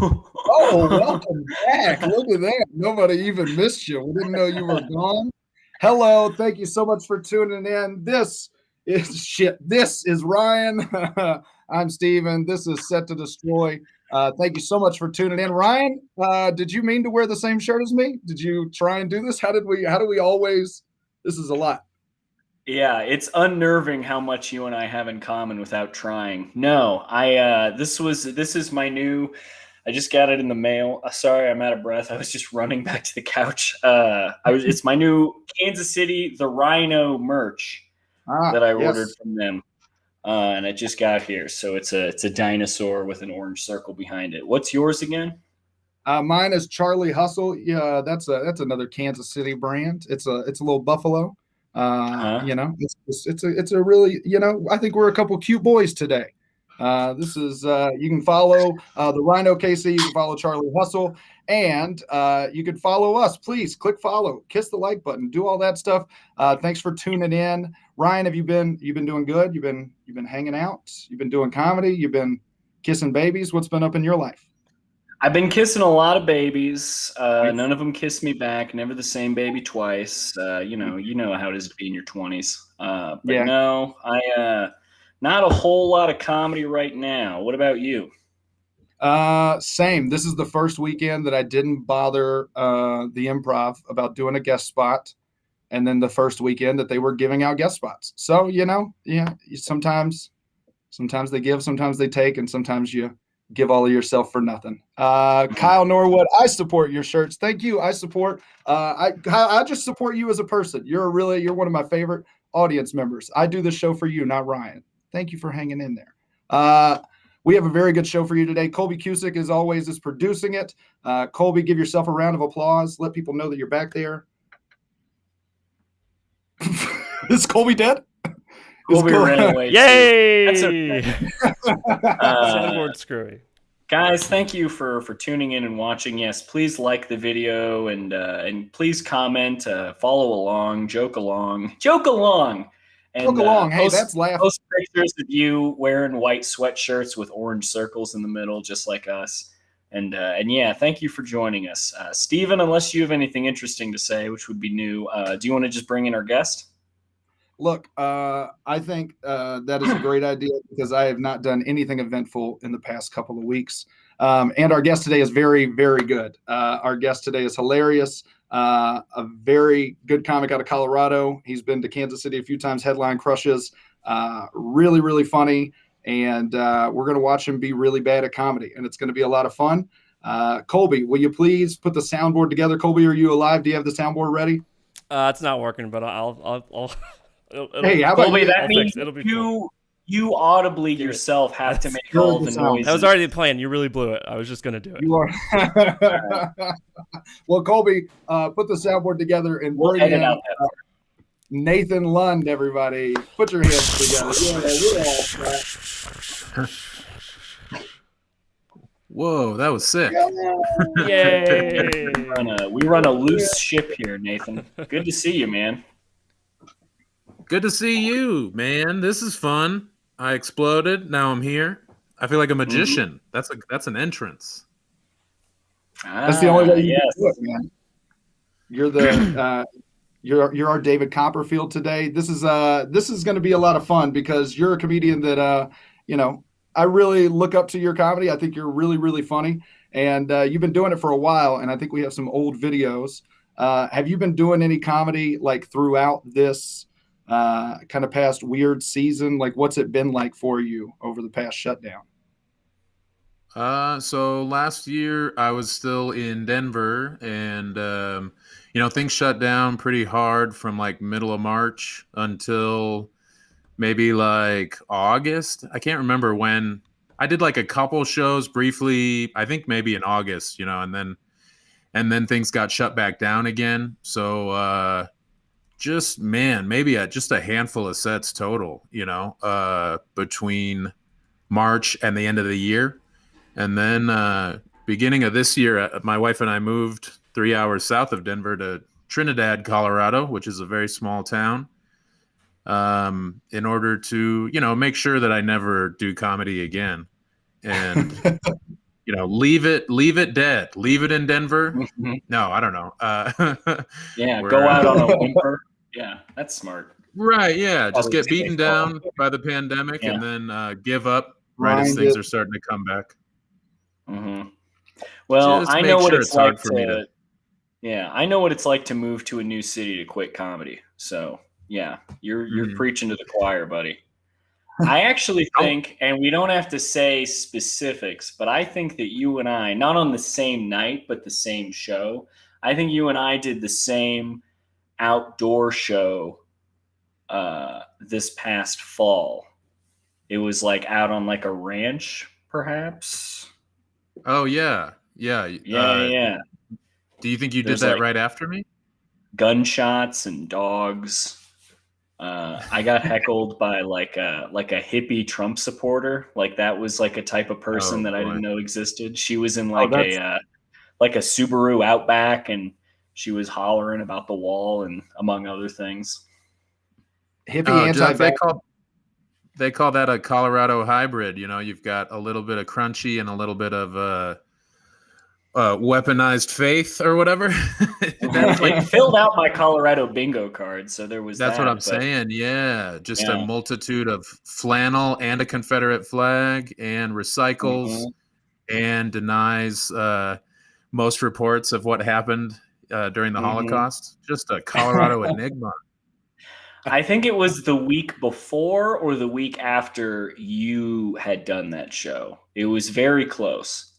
Oh, welcome back. Look at that. Nobody even missed you. We didn't know you were gone. Hello. Thank you so much for tuning in. This is shit. This is Ryan. I'm Steven. This is Set to Destroy. Thank you so much for tuning in. Ryan, did you mean to wear the same shirt as me? Did you try and do this? How do we always this is a lot. Yeah, it's unnerving how much you and I have in common without trying. No, this is my new. I just got it in the mail. Sorry, I'm out of breath. I was just running back to the couch. It's my new Kansas City the Rhino merch that I ordered Yes. from them, and it just got here. So it's a dinosaur with an orange circle behind it. What's yours again? Mine is Charlie Hustle. Yeah, that's another Kansas City brand. It's a little buffalo. Huh? It's a really, I think we're a couple cute boys today. This is You can follow the Rhino KC. You can follow Charlie Hustle, and you can follow us. Please click follow, kiss the like button, do all that stuff. Thanks for tuning in, Ryan. Have you've been doing good? You've been hanging out. You've been doing comedy. You've been kissing babies. What's been up in your life? I've been kissing a lot of babies. Nice. None of them kissed me back. Never the same baby twice. You know how it is to be in your 20s. But Yeah. no, I not a whole lot of comedy right now. What about you? Same. This is the first weekend that I didn't bother the improv about doing a guest spot, and then the first weekend that they were giving out guest spots. So yeah, sometimes they give, sometimes they take, and sometimes you give all of yourself for nothing. Kyle Norwood, I support your shirts. Thank you. I support. I just support you as a person. You're one of my favorite audience members. I do this show for you, not Ryan. Thank you for hanging in there. We have a very good show for you today. Colby Cusick, as always, is producing it. Colby, give yourself a round of applause. Let people know that you're back there. Is Colby dead? Colby ran away. Yay! That's okay. Soundboard screwy. Guys, thank you for tuning in and watching. Yes, please like the video and please comment, follow along, joke along, and Joke along. Hey, that's laugh. Post pictures of you wearing white sweatshirts with orange circles in the middle, just like us. And yeah, thank you for joining us, Steven. Unless you have anything interesting to say, which would be new, do you want to just bring in our guest? Look, I think that is a great idea because I have not done anything eventful in the past couple of weeks. And our guest today is very, very good. Our guest today is hilarious. A very good comic out of Colorado. He's been to Kansas City a few times, headline crushes. Really, really funny. And we're going to watch him be really bad at comedy. And it's going to be a lot of fun. Colby, will you please put the soundboard together? Colby, are you alive? Do you have the soundboard ready? It's not working, but I'll Hey, how about Colby, you? that means you audibly yourself have to make all the noises. That was already the plan. You really blew it. I was just going to do it. You are. Well, Colby, put the soundboard together and bring in Nathan Lund, everybody. Put your hands together. Yeah, Whoa, that was sick. Yay! We run a loose ship here, Nathan. Good to see you, man. Good to see you, man. This is fun. I exploded. Now I'm here. I feel like a magician. Mm-hmm. That's an entrance. That's the only way you can do it, man. You're the you're our David Copperfield today. This is going to be a lot of fun because you're a comedian that I really look up to your comedy. I think you're really, really funny, and you've been doing it for a while. And I think we have some old videos. Have you been doing any comedy like throughout this kind of past weird season? Like, what's it been like for you over the past shutdown? So last year I was still in Denver, and things shut down pretty hard from like middle of March until maybe like August. I can't remember when. I did like a couple shows briefly, I think maybe in August, and then things got shut back down again. So maybe just a handful of sets total, between March and the end of the year. And then beginning of this year, my wife and I moved 3 hours south of Denver to Trinidad, Colorado, which is a very small town, in order to, make sure that I never do comedy again. And, leave it dead, leave it in Denver. No, I don't know. Yeah, We're, go out on a whimper. Yeah, that's smart. right. Yeah, just Probably get a beaten safe call. down by the pandemic Yeah. and then give up right as Grind things it. are starting to come back. Well, Just I make know what sure it's it's hard like for me to. Yeah, I know what it's like to move to a new city to quit comedy. So yeah, you're preaching to the choir, buddy. I actually think, and we don't have to say specifics, but I think that you and I, not on the same night, but the same show, I think you and I did the same outdoor show this past fall. It was like out on like a ranch, perhaps. Oh yeah. Yeah. Do you think you did There's that like right after me? gunshots and dogs. I got heckled by like a hippie Trump supporter. Like that was like a type of person Oh that I boy. didn't know existed. She was in that's like a Subaru Outback, and she was hollering about the wall and among other things. hippie Jeff, they anti-vax. call that a Colorado hybrid. You've got a little bit of crunchy and a little bit of weaponized faith or whatever. It filled out my Colorado bingo card, so there was That's that. what I'm But saying. Yeah, just a yeah. multitude of flannel and a Confederate flag and recycles and denies most reports of what happened during the Holocaust. Just a Colorado enigma. I think it was the week before or the week after you had done that show. It was very close.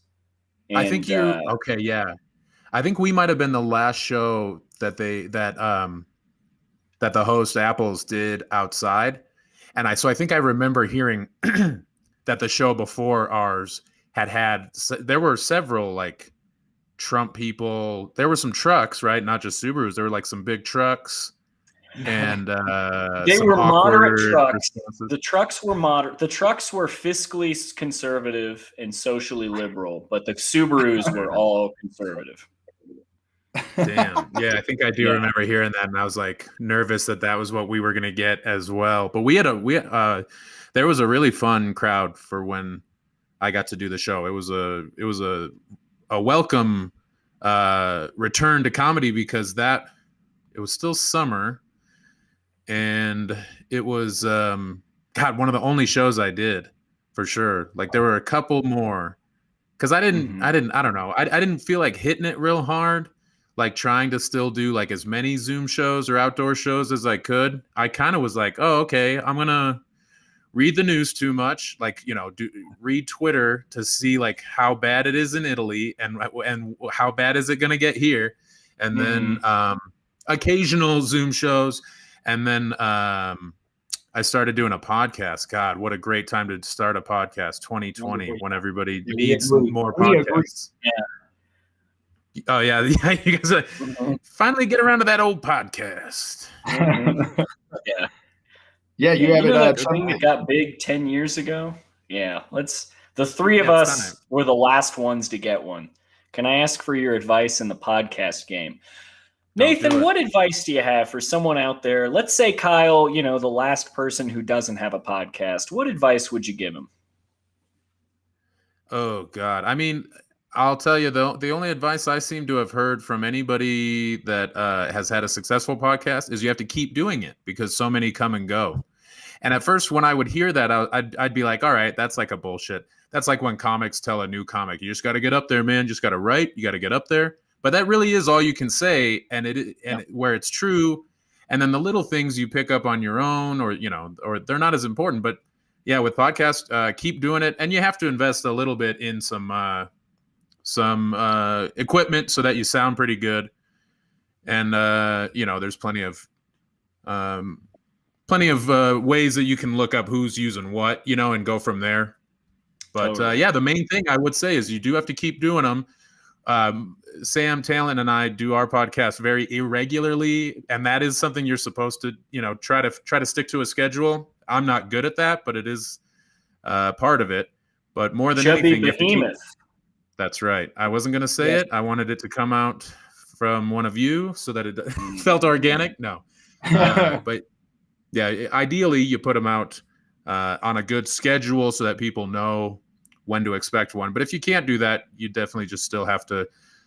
And, I think okay, yeah. I think we might have been the last show that that the host Apples did outside. And I think I remember hearing that the show before ours there were several like Trump people. There were some trucks, right? Not just Subarus. There were like some big trucks and they some were moderate awkward trucks. responses. The trucks were moderate. The trucks were fiscally conservative and socially liberal, but the Subarus were all conservative. Damn. Yeah, I think I do remember hearing that, and I was like nervous that was what we were going to get as well. But there was a really fun crowd for when I got to do the show. It was a welcome return to comedy because it was still summer, and it was one of the only shows I did for sure. Like there were a couple more because I don't know. I didn't feel like hitting it real hard. Like trying to still do like as many Zoom shows or outdoor shows as I could. I kind of was like, oh, okay, I'm going to read the news too much. Like, read Twitter to see like how bad it is in Italy and how bad is it going to get here. And then occasional Zoom shows. And then I started doing a podcast. God, what a great time to start a podcast, 2020, when everybody needs more podcasts. Yeah. Oh yeah, you guys finally get around to that old podcast. Yeah. You have that thing that got big 10 years ago. Yeah, the three of us were the last ones to get one. Can I ask for your advice in the podcast game? Nathan, what advice do you have for someone out there? Let's say Kyle, the last person who doesn't have a podcast. What advice would you give him? Oh God, I mean, I'll tell you the only advice I seem to have heard from anybody that has had a successful podcast is you have to keep doing it because so many come and go. And at first, when I would hear that, I'd be like, all right, that's like a bullshit. That's like when comics tell a new comic, you just got to get up there, man. Just got to write. You got to get up there. But that really is all you can say, where it's true. And then the little things you pick up on your own, or they're not as important. But yeah, with podcasts, keep doing it, and you have to invest a little bit in some equipment so that you sound pretty good. And there's plenty of ways that you can look up who's using what, and go from there. But totally. The main thing I would say is you do have to keep doing them. Sam Talent and I do our podcast very irregularly, and that is something you're supposed to, try to stick to a schedule. I'm not good at that, but it is part of it. But more than anything, you have to keep. That's right. I wasn't going to say it. I wanted it to come out from one of you so that it felt organic. No, but yeah, ideally you put them out on a good schedule so that people know when to expect one. But if you can't do that, you definitely just still have to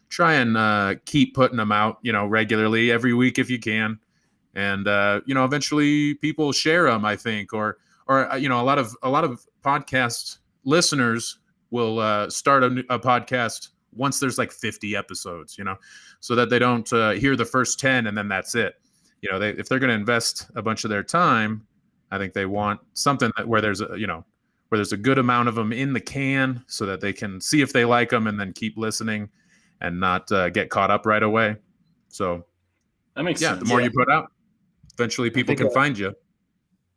try and keep putting them out, regularly every week if you can. And eventually people share them, I think, or a lot of podcast listeners will start a podcast once there's like 50 episodes, so that they don't hear the first 10 and then that's it. If they're going to invest a bunch of their time, I think they want something where there's a good amount of them in the can, so that they can see if they like them and then keep listening and not get caught up right away. So that makes sense. The more you put out, eventually people can find you.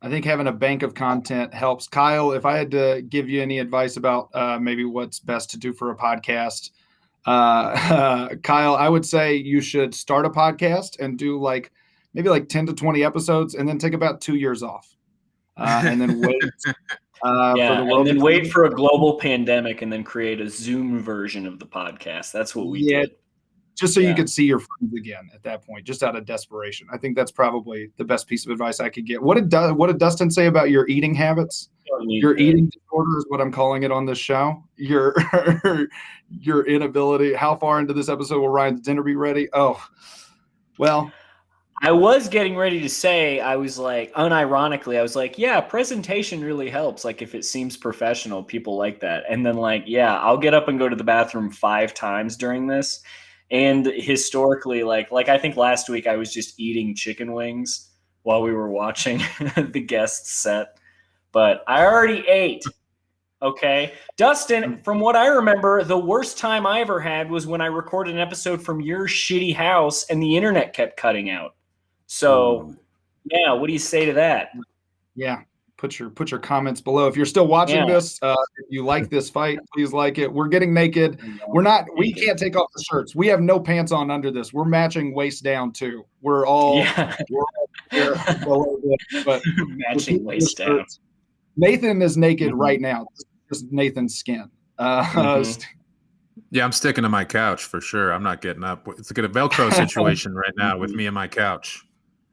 I think having a bank of content helps. Kyle, if I had to give you any advice about maybe what's best to do for a podcast, Kyle, I would say you should start a podcast and do maybe 10 to 20 episodes and then take about 2 years off. And then wait. And then wait for a global pandemic and then create a Zoom version of the podcast. That's what we did. Just so you could see your friends again at that point, just out of desperation. I think that's probably the best piece of advice I could get. What did Dustin say about your eating habits? Your eating disorder is what I'm calling it on this show. Your inability. How far into this episode will Ryan's dinner be ready? Oh, well. I was getting ready to say, unironically, I was like, yeah, presentation really helps. Like, if it seems professional, people like that. And then I'll get up and go to the bathroom 5 times during this. And historically, I think last week I was just eating chicken wings while we were watching the guest set. But I already ate. Okay. Dustin, from what I remember, the worst time I ever had was when I recorded an episode from your shitty house and the internet kept cutting out. So, yeah, what do you say to that? Yeah, put your comments below. If you're still watching this, if you like this fight, please like it. We're getting naked. We can't take off the shirts. We have no pants on under this. We're matching waist down too. We're all here below this, but matching waist down. Nathan is naked right now. This is just Nathan's skin. Yeah, I'm sticking to my couch for sure. I'm not getting up. It's like a Velcro situation right now with me and my couch.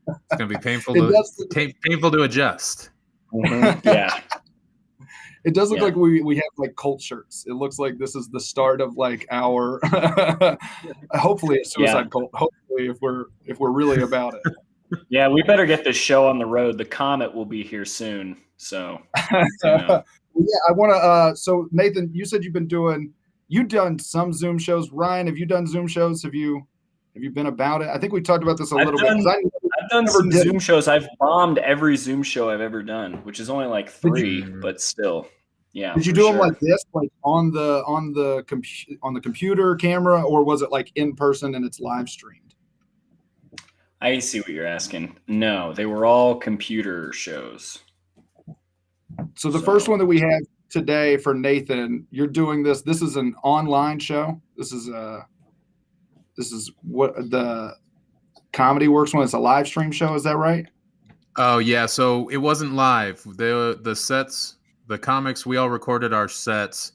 It's going to be painful to adjust. Yeah. It does look like we have cult shirts. It looks like this is the start of our hopefully a suicide cult. Hopefully if we're really about it. Yeah, we better get this show on the road. The Comet will be here soon. So I want to so Nathan, you said you've done some Zoom shows. Ryan, have you done Zoom shows? Have you been about it? I think we talked about this a little bit. I've done some Zoom shows. I've bombed every Zoom show I've ever done, which is only 3, but still, yeah. Did you do them like this, on the computer camera, or was it in person and it's live streamed? I see what you're asking. No, they were all computer shows. So the first one that we have today for Nathan, you're doing this. This is an online show. This is what the Comedy Works when it's a live stream show. Is that right? Oh yeah. So it wasn't live. The sets, the comics, we all recorded our sets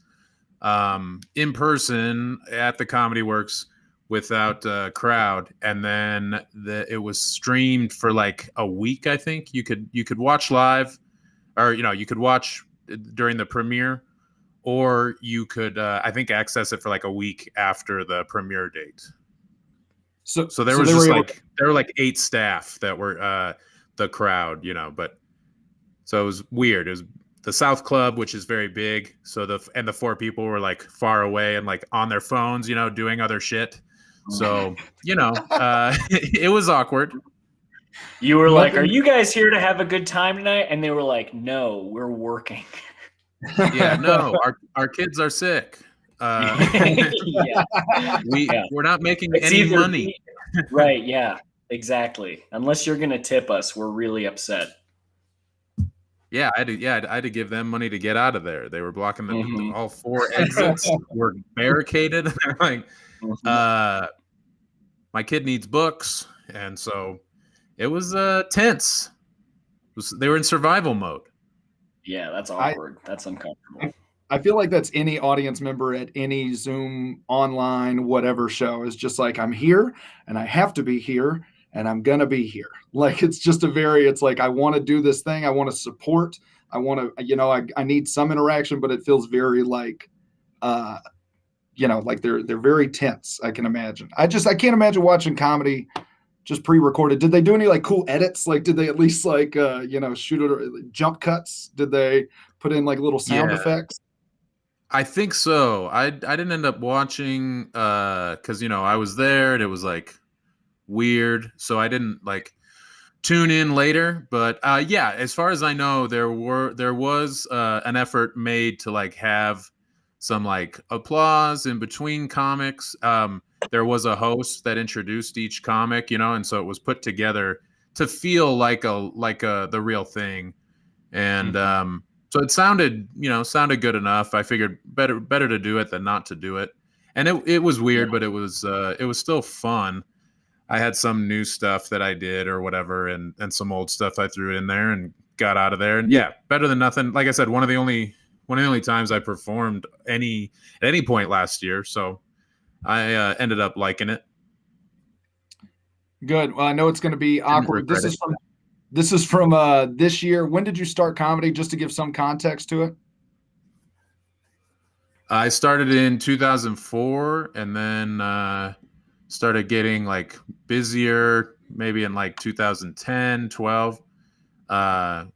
in person at the Comedy Works without a crowd, and then it was streamed for a week. I think you could watch live, or you could watch during the premiere, or you could I think access it for a week after the premiere date. So there were 8 staff that were the crowd, but so it was weird. It was the South Club, which is very big. So the 4 people were far away and on their phones, doing other shit. So, it was awkward. You were are you guys here to have a good time tonight? And they were like, no, we're working. Yeah, no, our kids are sick. We're not making any money. Right, yeah, exactly. Unless you're going to tip us, we're really upset. Yeah, I had to give them money to get out of there. They were blocking all 4 exits were barricaded. They're like, my kid needs books, and so it was tense. They were in survival mode. Yeah, that's awkward. That's uncomfortable. I feel like that's any audience member at any Zoom online whatever show is just I'm here and I have to be here and I'm gonna be here. It's just I want to do this thing. I want to support. I want to, I need some interaction, but it feels very Like they're very tense. I can imagine. I can't imagine watching comedy just pre-recorded. Did they do any like cool edits? Like, did they at least like shoot it or jump cuts? Did they put in like little sound effects? I think so. I didn't end up watching because I was there and it was like weird, so I didn't like tune in later. But yeah, as far as I know, there was an effort made to like have some like applause in between comics. There was a host that introduced each comic, and so it was put together to feel like the real thing. And so it sounded good enough. I figured better to do it than not to do it. And it was weird, but it was still fun. I had some new stuff that I did or whatever, and some old stuff I threw in there and got out of there. And yeah, better than nothing. Like I said, one of the only times I performed at any point last year. So I ended up liking it. Good. Well, I know it's going to be awkward. This is from this year. When did you start comedy? Just to give some context to it. I started in 2004, and then started getting like busier maybe in like 2010, 12. Because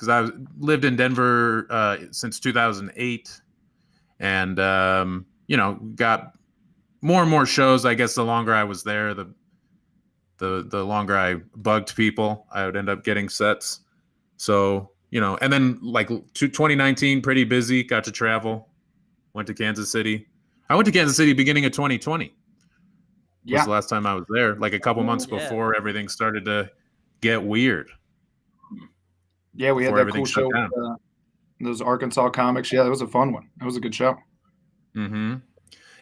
I lived in Denver since 2008, and got more and more shows. I guess the longer I was there, the longer I bugged people, I would end up getting sets. So and then like 2019, pretty busy. Got to travel. Went to Kansas City. I went to Kansas City beginning of 2020. Was the last time I was there, like a couple months before everything started to get weird. Yeah, we had that cool show with those Arkansas comics. Yeah, that was a fun one. That was a good show. Mm-hmm.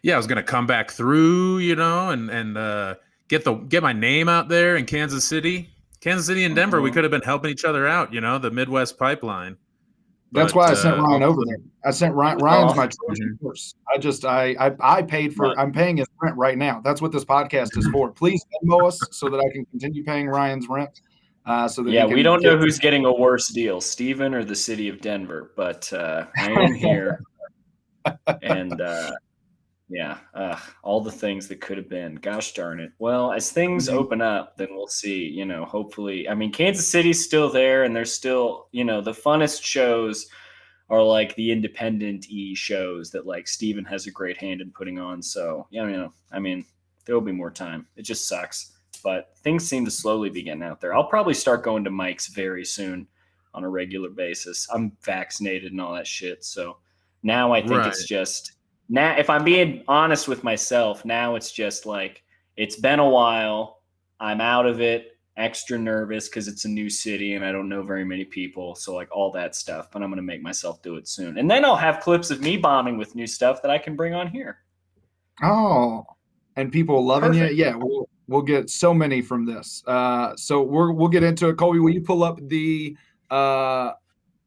Yeah, I was gonna come back through, and get my name out there in Kansas City. Kansas City and Denver, we could have been helping each other out, the Midwest pipeline. That's why I sent Ryan over there. I sent Ryan's my Trojan horse. I paid for. I'm paying his rent right now. That's what this podcast is for. Please Venmo us so that I can continue paying Ryan's rent. So that we don't know who's getting a worse deal, Steven or the city of Denver, but I am here, and all the things that could have been. Gosh darn it. Well, as things open up, then we'll see, hopefully. I mean, Kansas City's still there, and there's still, the funnest shows are like the independent-y shows that like Steven has a great hand in putting on. So, I mean, there'll be more time. It just sucks. But things seem to slowly be getting out there. I'll probably start going to Mike's very soon on a regular basis. I'm vaccinated and all that shit. So now I think it's just... Now, if I'm being honest with myself, now it's just like, it's been a while. I'm out of it, extra nervous because it's a new city and I don't know very many people. So like all that stuff, but I'm going to make myself do it soon. And then I'll have clips of me bombing with new stuff that I can bring on here. Oh, and people loving you. Yeah, we'll get so many from this. So we'll get into it. Colby, will you pull up the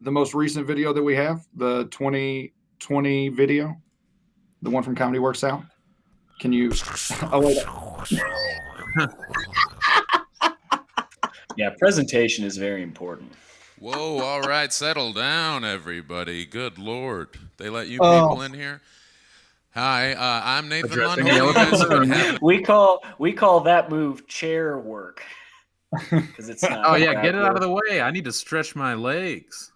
most recent video that we have, the 2020 video? The one from Comedy Works Out? Can you? Oh, wait. Yeah, presentation is very important. Whoa, all right, settle down, everybody. Good Lord. They let you people in here? Hi, I'm Nathan Lund. We call that move chair work. Because it's not. Oh, yeah, get it out of the way. I need to stretch my legs.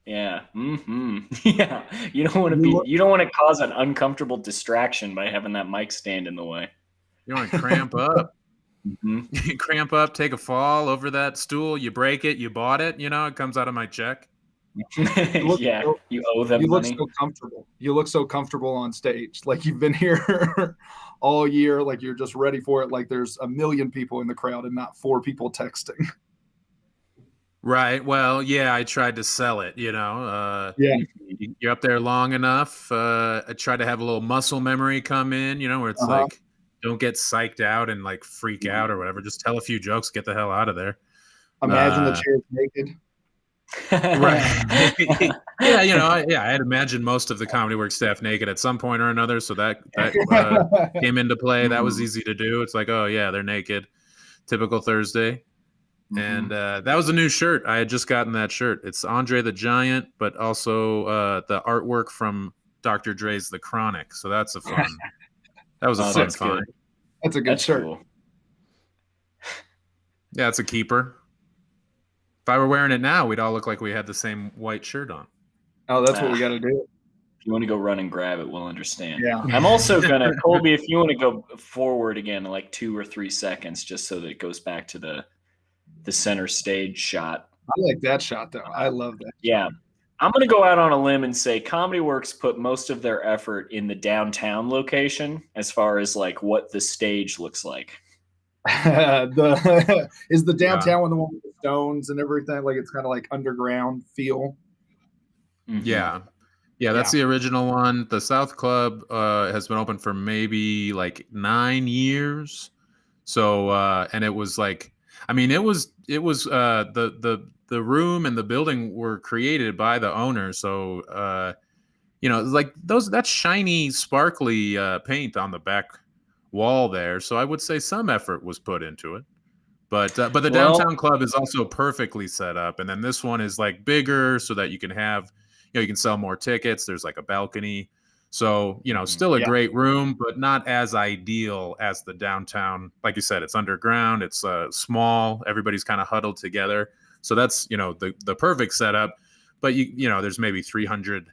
Yeah. Mm-hmm. Yeah. You don't want to cause an uncomfortable distraction by having that mic stand in the way. You want to cramp up. Mm-hmm. You cramp up, take a fall over that stool, you break it, you bought it, it comes out of my check. Yeah, you owe them money. You look so comfortable. You look so comfortable on stage. Like you've been here all year, like you're just ready for it. Like there's a million people in the crowd and not 4 people texting. Right. Well, yeah, I tried to sell it, Yeah. You're up there long enough. I try to have a little muscle memory come in, where it's like, don't get psyched out and like freak out or whatever. Just tell a few jokes, get the hell out of there. Imagine the chair's naked. Right. Yeah, I had imagined most of the Comedy Works staff naked at some point or another. So that came into play. That was easy to do. It's like, oh yeah, they're naked. Typical Thursday. And that was a new shirt. I had just gotten that shirt. It's Andre the Giant, but also the artwork from Dr. Dre's The Chronic. So that's a fun. That was a fun that's find. good. That's a good shirt. Cool. Yeah, it's a keeper. If I were wearing it now, we'd all look like we had the same white shirt on. Oh, that's what we got to do. If you want to go run and grab it, we'll understand. Yeah. I'm also gonna, Colby, if you want to go forward again, like 2 or 3 seconds, just so that it goes back to the center stage shot. I like that shot though. I love that. Yeah. I'm going to go out on a limb and say Comedy Works put most of their effort in the downtown location as far as like what the stage looks like. Is the downtown one the one with the stones and everything? Like it's kind of like underground feel. Mm-hmm. Yeah, that's the original one. The South Club has been open for maybe like 9 years. So and it was like, I mean, it was the room and the building were created by the owner. So like that's shiny, sparkly paint on the back wall there. So I would say some effort was put into it. But the downtown club is also perfectly set up, and then this one is like bigger so that you can have, you can sell more tickets. There's like a balcony. So, still a great room, but not as ideal as the downtown. Like you said, it's underground. It's small. Everybody's kind of huddled together. So that's, the perfect setup. But, there's maybe 300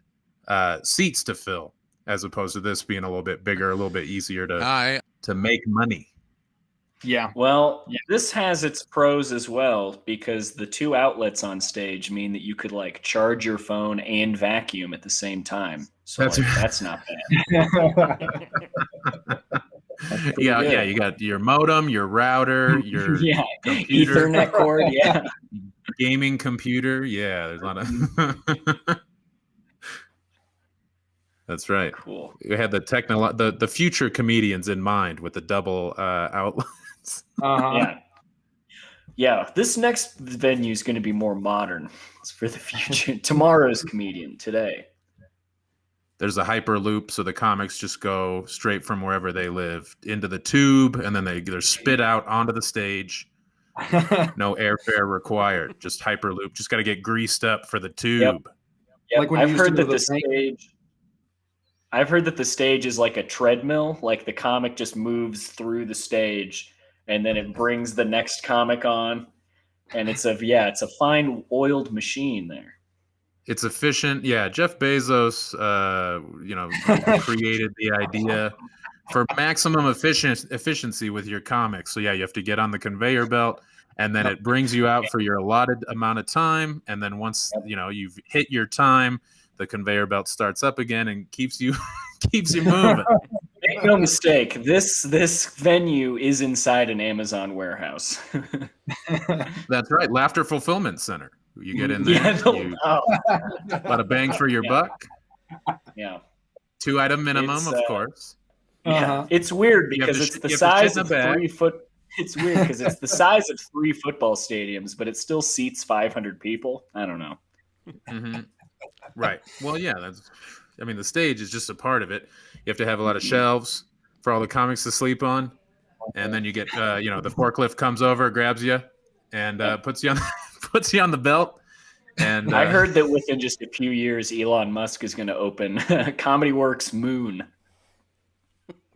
seats to fill, as opposed to this being a little bit bigger, a little bit easier to make money. Yeah. Well, this has its pros as well, because the 2 outlets on stage mean that you could like charge your phone and vacuum at the same time. So that's not bad. Yeah. You got your modem, your router, your computer, Ethernet cord. Yeah. Gaming computer. Yeah. There's a lot of. That's right. Cool. We had the future comedians in mind with the double outlets. Yeah. This next venue is going to be more modern. It's for the future. Tomorrow's comedian today. There's a hyperloop, so the comics just go straight from wherever they live into the tube, and then they're spit out onto the stage. No airfare required. Just hyperloop. Just got to get greased up for the tube. Yep. Like I've heard that the stage is like a treadmill. Like the comic just moves through the stage, and then it brings the next comic on, and it's a fine oiled machine there. It's efficient. Yeah, Jeff Bezos, created the idea for maximum efficiency with your comics. So yeah, you have to get on the conveyor belt, and then it brings you out for your allotted amount of time. And then once you've hit your time, the conveyor belt starts up again and keeps you moving. Make no mistake, this venue is inside an Amazon warehouse. That's right, Laughter Fulfillment Center. You get in there, got a bang for your buck. Yeah, 2-item minimum, of course. Yeah, it's weird because it's the size of 3 foot. It's weird because it's the size of 3 football stadiums, but it still seats 500 people. I don't know. Mm-hmm. Right. Well, yeah. The stage is just a part of it. You have to have a lot of shelves for all the comics to sleep on, and then you get, the forklift comes over, grabs you, and puts you on the belt. And I heard that within just a few years, Elon Musk is going to open Comedy Works Moon.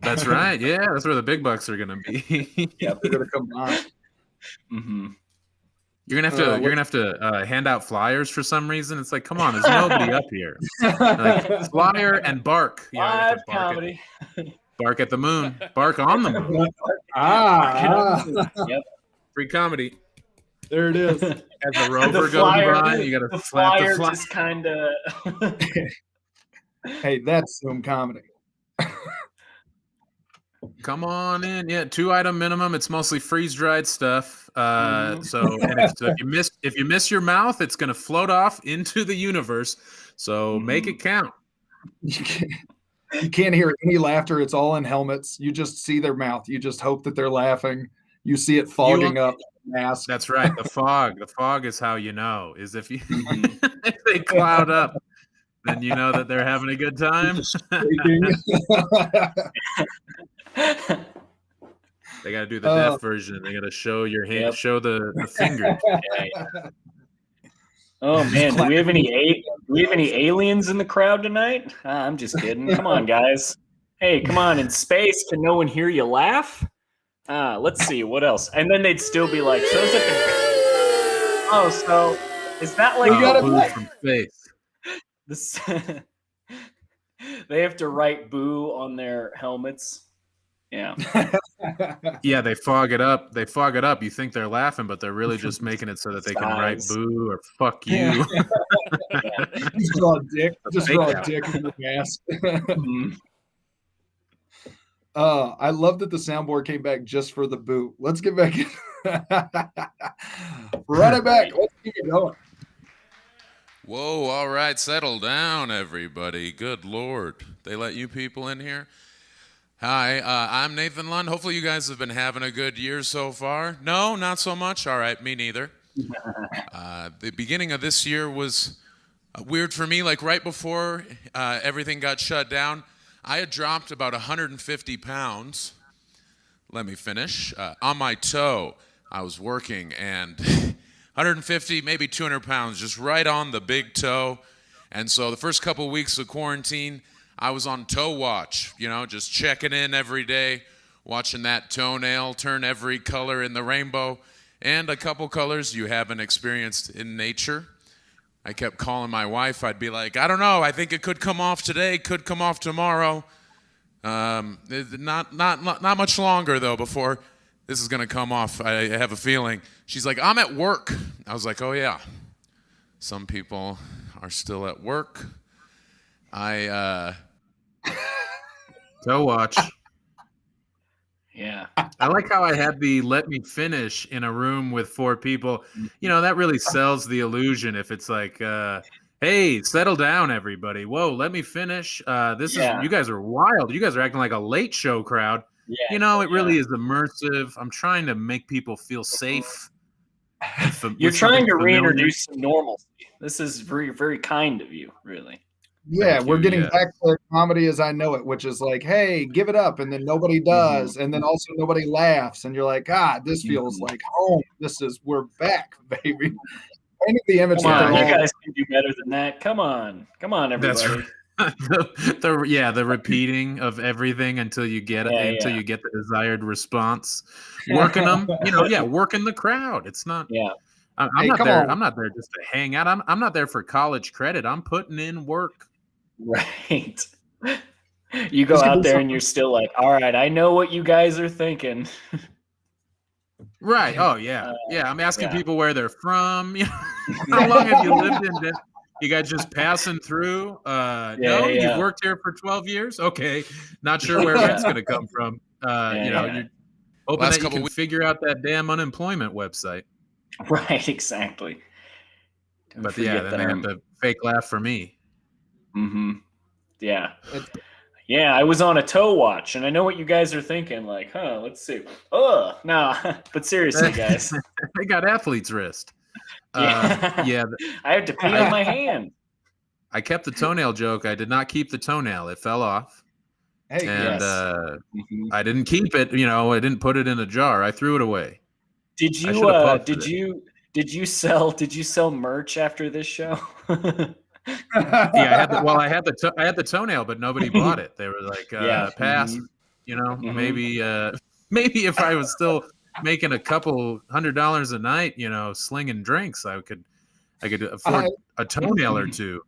That's right. Yeah, that's where the big bucks are going to be. Yeah, they're going to come on. Mm-hmm. You're gonna have to hand out flyers for some reason. It's like, come on, there's nobody up here. Like, flyer and bark. Live comedy. Bark at the moon. Bark on the moon. Yep. Free comedy. There it is. As the rover goes by, you got to slap the flyer. Just kind of. Hey, that's Zoom comedy. Come on in. Yeah, 2-item minimum. It's mostly freeze-dried stuff. If you miss your mouth, it's going to float off into the universe. So make it count. You can't hear any laughter. It's all in helmets. You just see their mouth. You just hope that they're laughing. You see it fogging up. Mask. That's right. The fog. The fog is how you know. Is if they cloud up, then you know that they're having a good time. They got to do the deaf version. They got to show your hand, show the finger. Oh man, do we have any aliens in the crowd tonight? I'm just kidding. Come on, guys. Hey, come on. In space, can no one hear you laugh? Let's see what else. And then they'd still be like, so is that like boo from space? this? They have to write "boo" on their helmets. Yeah. Yeah, they fog it up. You think they're laughing, but they're really just making it so that they can write "boo" or "fuck you." Just draw a dick. Just draw a dick in the mask. I love that the soundboard came back just for the boo. Let's get back in. Run it back. Let's keep it going. Whoa, all right, settle down, everybody. Good Lord. They let you people in here? Hi, I'm Nathan Lund. Hopefully you guys have been having a good year so far. No, not so much? All right, me neither. The beginning of this year was weird for me. Like right before everything got shut down, I had dropped about 150 pounds. Let me finish. On my toe, I was working, and 150, maybe 200 pounds, just right on the big toe. And so the first couple weeks of quarantine, I was on toe watch, just checking in every day, watching that toenail turn every color in the rainbow, and a couple colors you haven't experienced in nature. I kept calling my wife. I'd be like, I don't know, I think it could come off today, could come off tomorrow. Not much longer, though, before this is going to come off. I have a feeling. She's like, I'm at work. I was like, oh, yeah. Some people are still at work. Toe watch. Yeah. I like how I had the let me finish in a room with 4 people. That really sells the illusion if it's like, hey, settle down, everybody. Whoa, let me finish. You guys are wild. You guys are acting like a late show crowd. Yeah, it really is immersive. I'm trying to make people feel safe. You're trying to reintroduce some normalcy. This is very, very kind of you, really. Yeah, we're getting back to comedy as I know it, which is like, hey, give it up, and then nobody does, and then also nobody laughs, and you're like, this feels like home. We're back, baby. I think the image. Come on, you guys can do better than that. Come on, everybody. That's right. the repeating of everything until you get you get the desired response. Working them, working the crowd. It's not. Yeah. I'm not there. I'm not there just to hang out. I'm not there for college credit. I'm putting in work. Right. You go out there and you're still like, all right, I know what you guys are thinking. Right. Oh yeah. I'm asking people where they're from. How long have you lived in this? You guys just passing through? You've worked here for 12 years? Okay. Not sure where rent's going to come from. You're hoping that you can figure out that damn unemployment website. Right, exactly. But then they have to fake laugh for me. Mm-hmm. Yeah. Yeah, I was on a toe watch, and I know what you guys are thinking, like, let's see. Oh, no. But seriously, guys. They got athlete's wrist. I had to pee on my hand. I kept the toenail joke. I did not keep the toenail. It fell off. Hey, and I didn't keep it. I didn't put it in a jar. I threw it away. Did you sell merch after this show? Yeah, I had the toenail, but nobody bought it. They were like, pass. Maybe if I was still making a couple $100 a night, slinging drinks, I could afford a toenail or two.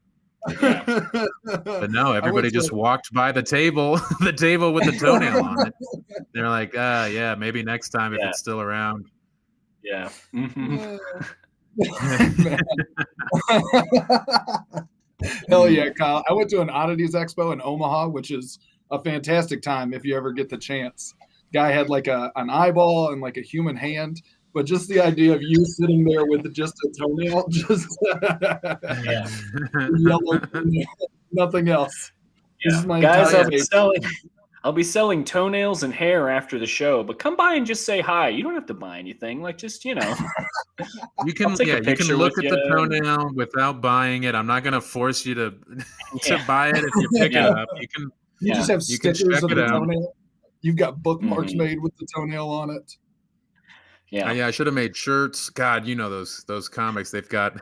But no, everybody just walked by the table with the toenail on it. They're like, maybe next time if it's still around. Yeah. Hell yeah, Kyle. I went to an oddities expo in Omaha, which is a fantastic time if you ever get the chance. Guy had like an eyeball and like a human hand, but just the idea of you sitting there with just a toenail, just yellow, nothing else. Yeah. Guys, I'll be selling toenails and hair after the show, but come by and just say hi. You don't have to buy anything. Like, just, You can look at the toenail without buying it. I'm not going to force you to buy it if you pick it up. You just have stickers of the toenail. You've got bookmarks made with the toenail on it. Yeah. I should have made shirts. God, those comics. They've got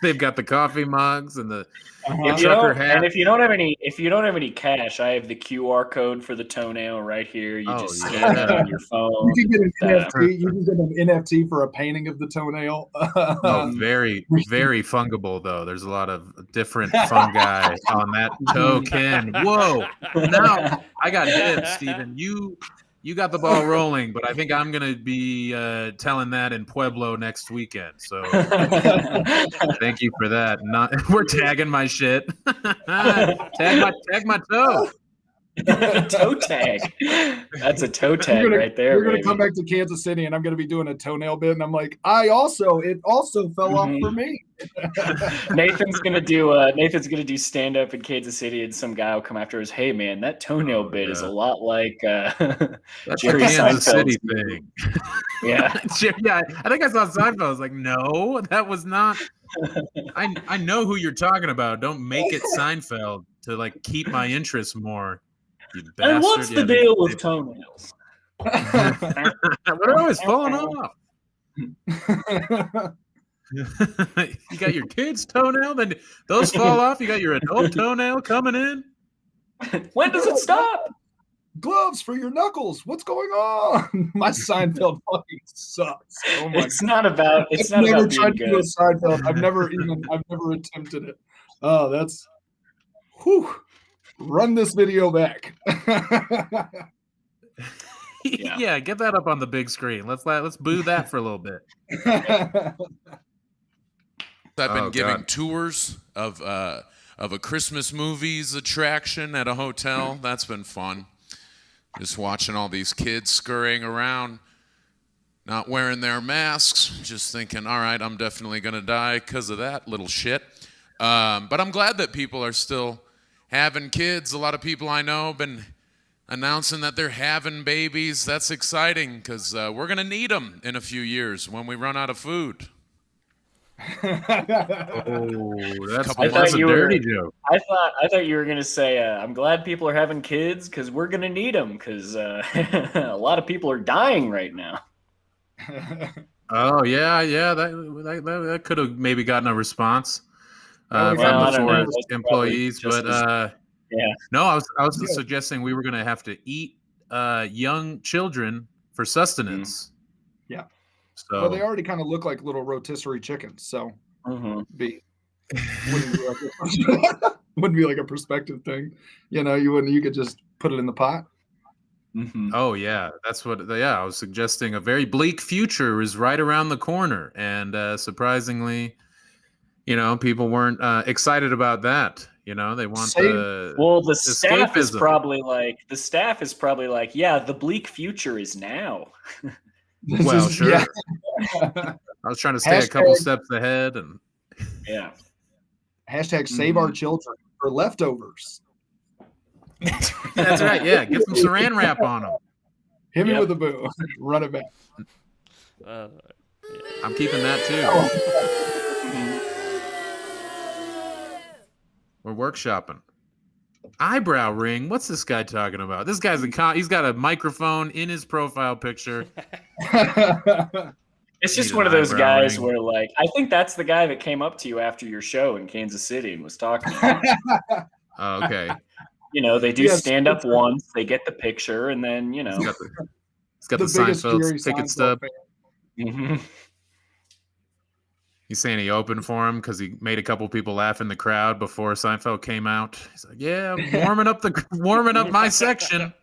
They've got the coffee mugs and the If you trucker don't, hat. and if you don't have any cash, I have the QR code for the toenail right here. You just scan it on your phone. You can get an NFT. You can get an NFT for a painting of the toenail. Oh, very, very fungible though. There's a lot of different fungi on that token. Whoa! Now I got hit, Steven. You got the ball rolling, but I think I'm gonna be telling that in Pueblo next weekend. So thank you for that. We're tagging my shit. tag my toe. Toe tag. That's a toe tag right there. We're gonna come back to Kansas City, and I'm gonna be doing a toenail bit, and I'm like, it also fell off for me. Nathan's gonna do stand up in Kansas City, and some guy will come after us. Hey man, that toenail bit is a lot like That's Jerry a Kansas Seinfeld's City thing. Yeah. Yeah, I think I saw Seinfeld. I was like, no, that was not. I know who you're talking about. Don't make it Seinfeld to like keep my interest more. You bastard. And what's the deal with toenails? They're always falling off. You got your kid's toenail, then those fall off. You got your adult toenail coming in. When does it stop? Gloves for your knuckles. What's going on? My Seinfeld fucking sucks. Oh my It's not about I've never being tried to do a good. Seinfeld. I've never attempted it. Oh, that's whew. Run this video back. Yeah, get that up on the big screen. Let's boo that for a little bit. I've been giving tours of a Christmas movies attraction at a hotel. That's been fun. Just watching all these kids scurrying around, not wearing their masks, just thinking, all right, I'm definitely going to die because of that little shit. But I'm glad that people are still having kids. A lot of people I know have been announcing that they're having babies. That's exciting because we're going to need them in a few years when we run out of food. That's a dirty joke. I thought you were gonna say, I'm glad people are having kids because we're gonna need them because a lot of people are dying right now. Oh yeah, that could have maybe gotten a response from I the don't know. Forest employees, but yeah. No, I was suggesting we were going to have to eat young children for sustenance. Yeah. So well, they already kind of look like little rotisserie chickens, so wouldn't be like a perspective thing. You could just put it in the pot. Mm-hmm. Oh yeah, that's what. Yeah, I was suggesting a very bleak future is right around the corner, and surprisingly, people weren't excited about that. They want the staff is escapism. probably like, yeah, the bleak future is now. Well, sure. Yeah. I was trying to stay a couple steps ahead, and yeah. Hashtag save our children for leftovers. That's right. Yeah, get some Saran wrap on them. Hit me with a boo. Run it back. I'm keeping that too. We're workshopping. Eyebrow ring. What's this guy talking about? This guy's he's got a microphone in his profile picture. It's just one of those guys where, like, I think that's the guy that came up to you after your show in Kansas City and was talking to you. Oh, okay. They do stand up once, they get the picture, and then he's got the Seinfeld ticket stub. Mm-hmm. He's saying he opened for him because he made a couple people laugh in the crowd before Seinfeld came out. He's like, "Yeah, I'm warming up my section."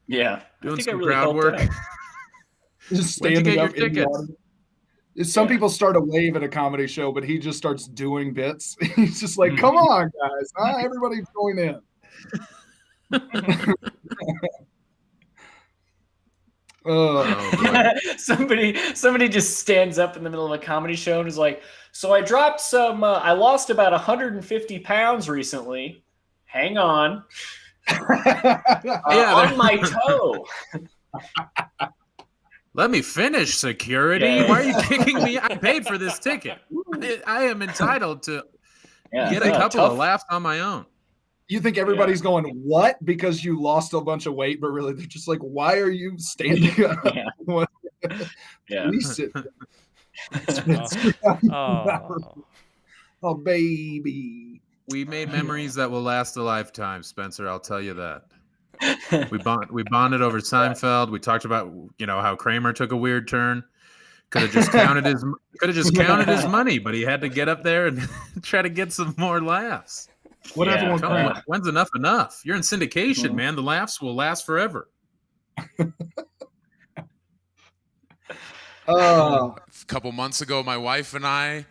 Yeah, doing some crowd work. Just standing up. Your tickets? Some people start a wave at a comedy show, but he just starts doing bits. He's just like, "Come on, guys! Everybody join in." Somebody just stands up in the middle of a comedy show and is like, so I dropped I lost about 150 pounds recently. Hang on. On my toe. Let me finish, security. Yeah. Why are you kicking me? I paid for this ticket. I am entitled to get a couple of laughs on my own. You think everybody's going, what? Because you lost a bunch of weight, but really they're just like, why are you standing up? Yeah. Please sit. Oh, baby. We made memories that will last a lifetime, Spencer. I'll tell you that. We bonded over Seinfeld. We talked about how Kramer took a weird turn. Could have just counted his money, but he had to get up there and try to get some more laughs. What happened with Kramer? When's enough? You're in syndication, man. The laughs will last forever. A couple months ago, my wife and I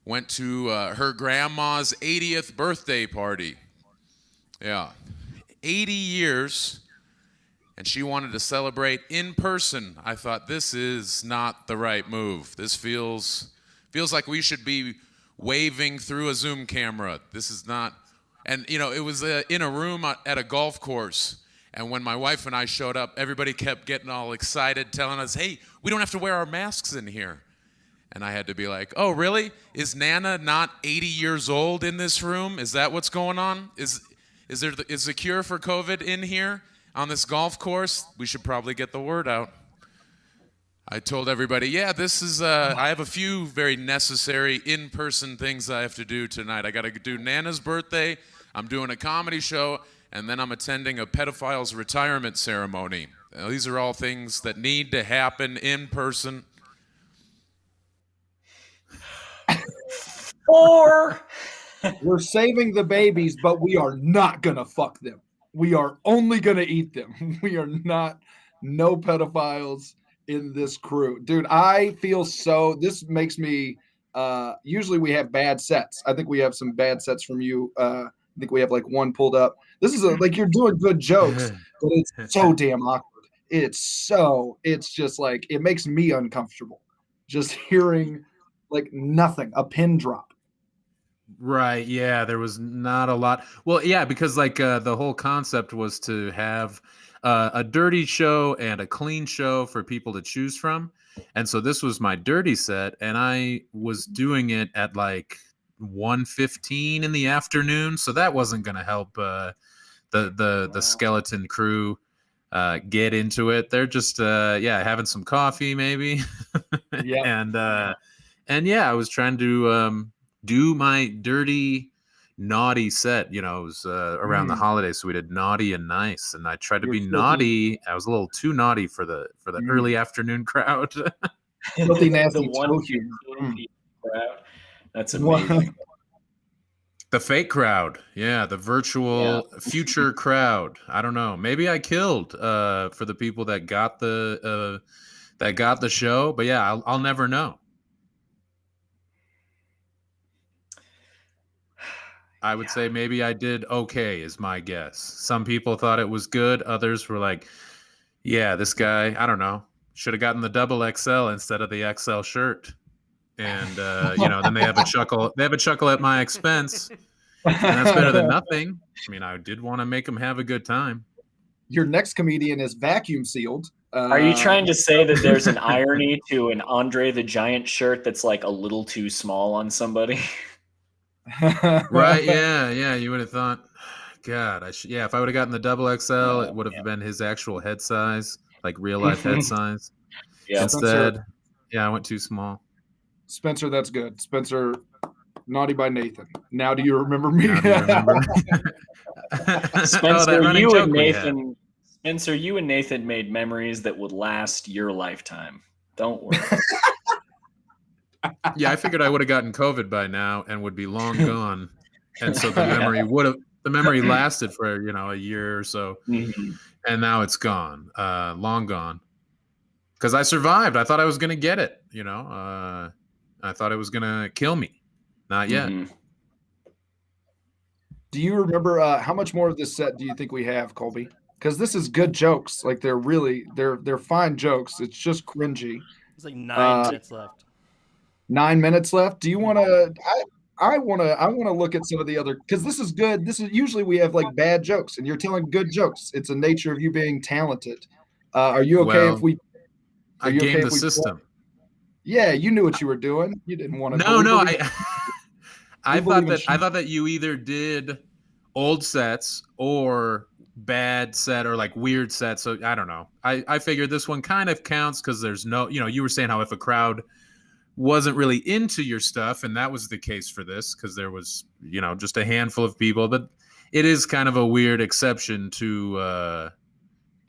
went to her grandma's 80th birthday party. Yeah, 80 years, and she wanted to celebrate in person. I thought, this is not the right move. This feels like we should be waving through a Zoom camera. This is not. And it was in a room at a golf course. And when my wife and I showed up, everybody kept getting all excited, telling us, "Hey, we don't have to wear our masks in here." And I had to be like, "Oh, really? Is Nana not 80 years old in this room? Is that what's going on? Is the cure for COVID in here on this golf course? We should probably get the word out." I told everybody, "Yeah, this is. I have a few very necessary in-person things I have to do tonight. I got to do Nana's birthday. I'm doing a comedy show, and then I'm attending a pedophile's retirement ceremony. These are all things that need to happen in person." Or We're saving the babies, but we are not gonna fuck them. We are only gonna eat them. We are not. No pedophiles in this crew, dude. I feel so. This makes me. Usually we have bad sets. I think we have some bad sets from you. I think we have like one pulled up. This is like you're doing good jokes, but it's so damn awkward. It's just like it makes me uncomfortable just hearing like nothing, a pin drop. Right. Yeah. There was not a lot. Well, yeah, because like the whole concept was to have a dirty show and a clean show for people to choose from. And so this was my dirty set, and I was doing it at like 1:15 in the afternoon. So that wasn't going to help the skeleton crew get into it. They're just having some coffee maybe. Yeah. And yeah, I was trying to do my dirty naughty set. It was around the holidays, so we did naughty and nice, and I tried to be naughty. I was a little too naughty for the early afternoon crowd. Filthy, nasty, the toe humor. crowd. That's amazing. The fake crowd. Yeah, the virtual future crowd. I don't know. Maybe I killed for the people that got the show, but yeah, I'll never know. I would say maybe I did okay is my guess. Some people thought it was good. Others were like, yeah, this guy, I don't know, should have gotten the double XL instead of the XL shirt. And, then they have a chuckle. They have a chuckle at my expense. And that's better than nothing. I mean, I did want to make them have a good time. Your next comedian is vacuum sealed. Are you trying to say that there's an irony to an Andre the Giant shirt that's like a little too small on somebody? Right? Yeah. You would have thought, God, if I would have gotten the double XL, it would have been his actual head size, like real life head size. Yeah. Instead, I went too small. Spencer, that's good. Spencer, naughty by Nathan. Now do you remember me? Spencer, you and Nathan made memories that would last your lifetime. Don't worry. Yeah, I figured I would have gotten COVID by now and would be long gone, and so the memory lasted for a year or so, and now it's gone, long gone. Because I survived. I thought I was going to get it. I thought it was going to kill me. Not yet. Do you remember how much more of this set do you think we have, Colby? Because this is good jokes. Like they're fine jokes. It's just cringy. There's like 9 minutes left. 9 minutes left. Do you want to? I want to look at some of the other, because this is good. This is usually we have like bad jokes, and you're telling good jokes. It's a nature of you being talented. Are you okay if we? I gamed the system. Yeah, you knew what you were doing. You didn't want to. No. I thought that you either did old sets or bad set or like weird sets. So I don't know. I figured this one kind of counts because there's no, you were saying how if a crowd wasn't really into your stuff, and that was the case for this because there was, just a handful of people. But it is kind of a weird exception to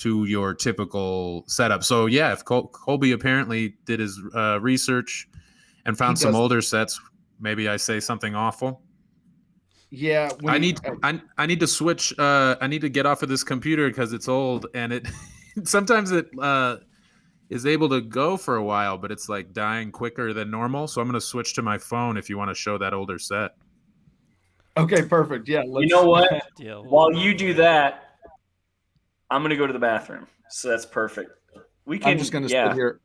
your typical setup. So yeah, if Colby apparently did his research and found some older sets, maybe I say something awful. Yeah, I need to switch. I need to get off of this computer because it's old, and it sometimes it is able to go for a while, but it's like dying quicker than normal. So I'm going to switch to my phone if you want to show that older set. Okay, perfect. Yeah, you know what? While you do that, I'm going to go to the bathroom. So that's perfect. I'm just going to sit here.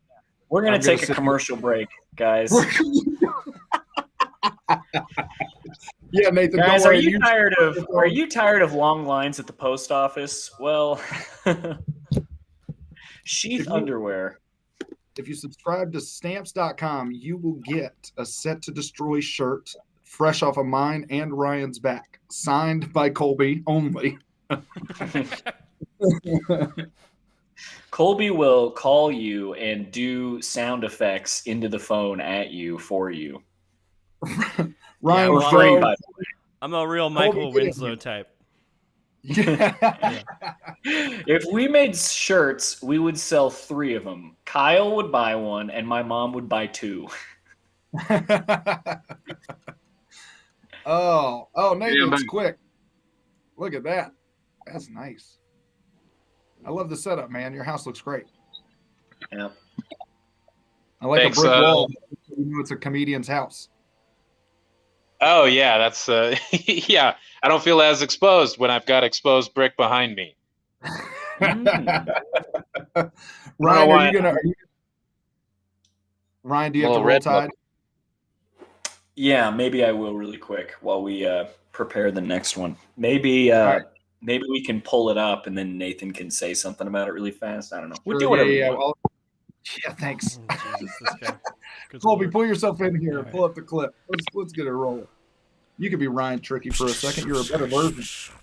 We're going to take a commercial break, guys. Yeah, Nathan. Guys, are you tired of long lines at the post office? Well, sheath underwear. If you subscribe to stamps.com, you will get a Set to Destroy shirt fresh off of mine and Ryan's back, signed by Colby only. Colby will call you and do sound effects into the phone at you for you. Ryan, I'm a real Michael Winslow type. Yeah. If we made shirts, we would sell 3 of them. Kyle would buy one, and my mom would buy 2. Oh, Nathan's quick. Look at that. That's nice. I love the setup, man. Your house looks great. Yeah. I like a brick wall. You know it's a comedian's house. Oh yeah, that's yeah. I don't feel as exposed when I've got exposed brick behind me. Ryan, Ryan, do you have to roll tide? Yeah, maybe I will really quick while we prepare the next one. Maybe maybe we can pull it up and then Nathan can say something about it really fast. I don't know. We'll do whatever. Yeah, thanks. Oh, Jesus, this guy. Colby, pull yourself in here. Pull up the clip. Let's get it rolling. You could be Ryan Trickey for a second. You're a better version.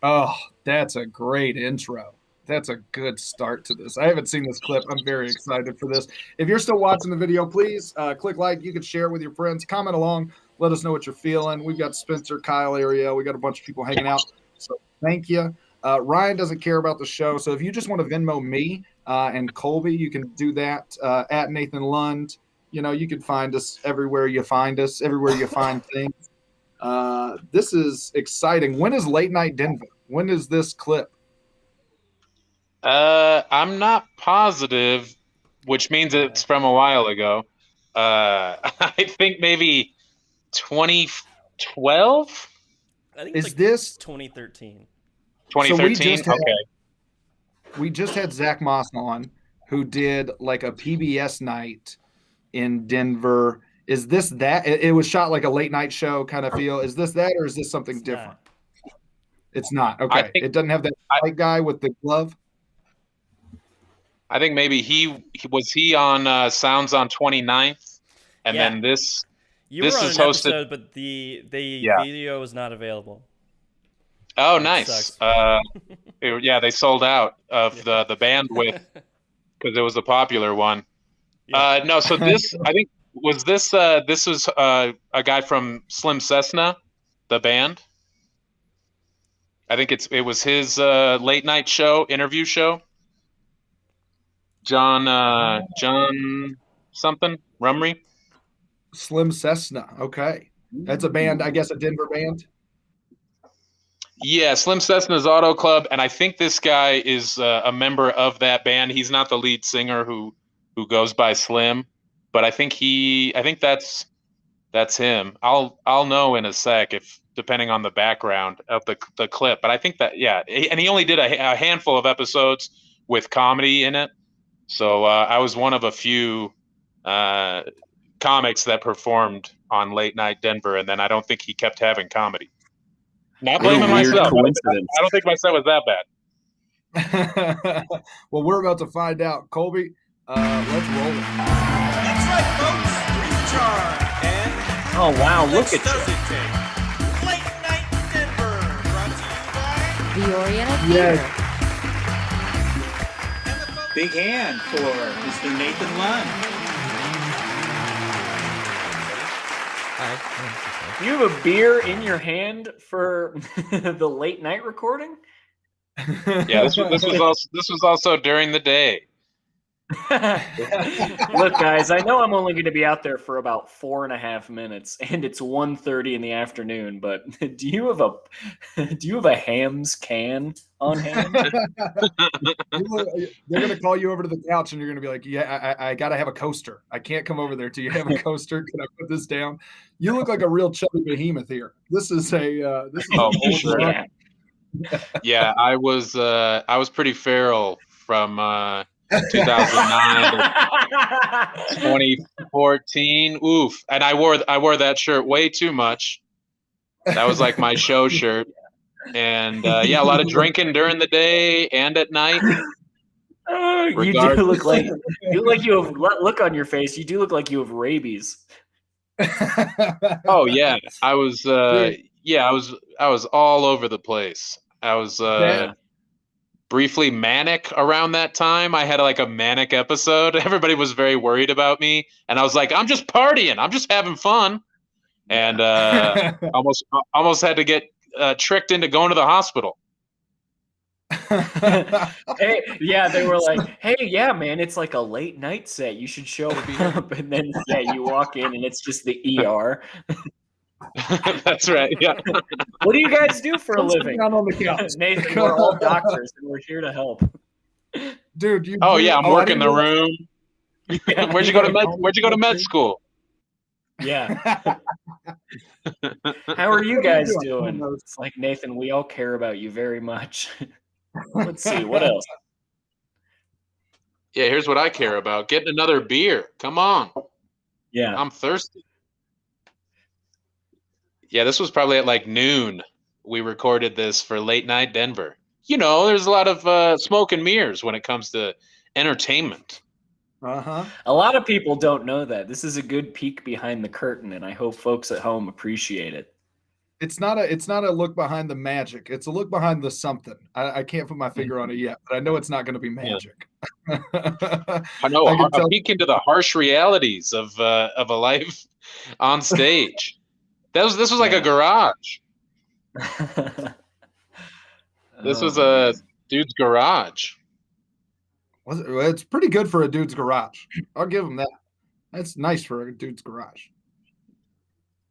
Oh, that's a great intro. That's a good start to this. I haven't seen this clip. I'm very excited for this. If you're still watching the video, please click like. You can share it with your friends. Comment along. Let us know what you're feeling. We've got Spencer, Kyle, Ariel. We got a bunch of people hanging out. So thank you. Ryan doesn't care about the show. So if you just want to Venmo me and Colby, you can do that at Nathan Lund. You can find us everywhere you find us, everywhere you find things. This is exciting. When is Late Night Denver? When is this clip? I'm not positive, which means it's from a while ago. I think maybe 2012. I think it's this 2013? 2013. So we just had Zach Moss on, who did like a PBS night in Denver. Is this that? It was shot like a late night show kind of feel. Is this that, or is this something different? It's not. Okay. It doesn't have that white guy with the glove. I think maybe he was on Sounds on 29th, and then this. You this were on is an hosted. episode, but the video was not available. Oh, nice. Yeah, they sold out of the bandwidth because it was a popular one. Yeah. No, so this I think was this. This was a guy from Slim Cessna, the band. I think it was his late night show, interview show. John something Rumry. Slim Cessna. Okay, that's a band. I guess a Denver band. Yeah, Slim Cessna's Auto Club, and I think this guy is a member of that band. He's not the lead singer who goes by Slim, but I think that's him. I'll know in a sec if depending on the background of the clip. But I think that and he only did a handful of episodes with comedy in it, so I was one of a few comics that performed on Late Night Denver, and then I don't think he kept having comedy. Not blaming myself. I don't think my set was that bad. Well, we're about to find out. Colby, let's roll it. That's right, folks. Recharge. And oh, wow. Look at does it take? Late Night Denver. Brought to you by Peoria Yes. Theater. Big hand for Mr. Nathan Lund. Hi. You have a beer in your hand for the late night recording? Yeah, this was also during the day. Look, guys, I know I'm only going to be out there for about 4.5 minutes, and it's 1:30 in the afternoon. But do you have a Hams can on hand? They're gonna call you over to the couch, and you're gonna be like, "Yeah, I gotta have a coaster. I can't come over there till you have a coaster. Can I put this down?" You look like a real chubby behemoth here. This is Oh, for sure. Yeah. Yeah, I was pretty feral from 2009 to 2014. Oof, and I wore that shirt way too much. That was like my show shirt, and yeah, a lot of drinking during the day and at night. You do look like you have look on your face. You do look like you have rabies. Oh yeah, I was I was all over the place. I was briefly manic around that time. I had like a manic episode. Everybody was very worried about me, and I was like, I'm just partying. I'm just having fun, and almost had to get tricked into going to the hospital. Hey, yeah, they were like, "Hey, yeah, man, it's like a late night set. You should show up." And then you walk in and it's just the ER. That's right. Yeah. What do you guys do for a living? Down on the couch. Nathan, we're all doctors and we're here to help. Dude. I'm working the room. Yeah. Where'd you go to med school? Yeah. How are you guys doing? It's like, Nathan, we all care about you very much. Let's see, what else? Yeah, here's what I care about. Getting another beer. Come on. Yeah. I'm thirsty. Yeah, this was probably at like noon. We recorded this for late night Denver. You know, there's a lot of smoke and mirrors when it comes to entertainment. Uh-huh. A lot of people don't know that. This is a good peek behind the curtain, and I hope folks at home appreciate it. It's not a look behind the magic. It's a look behind the something. I can't put my finger on it yet, but I know it's not going to be magic. Yeah. I know a peek into the harsh realities of a life on stage. This was like a garage. This was a dude's garage. It's pretty good for a dude's garage. I'll give him that. That's nice for a dude's garage.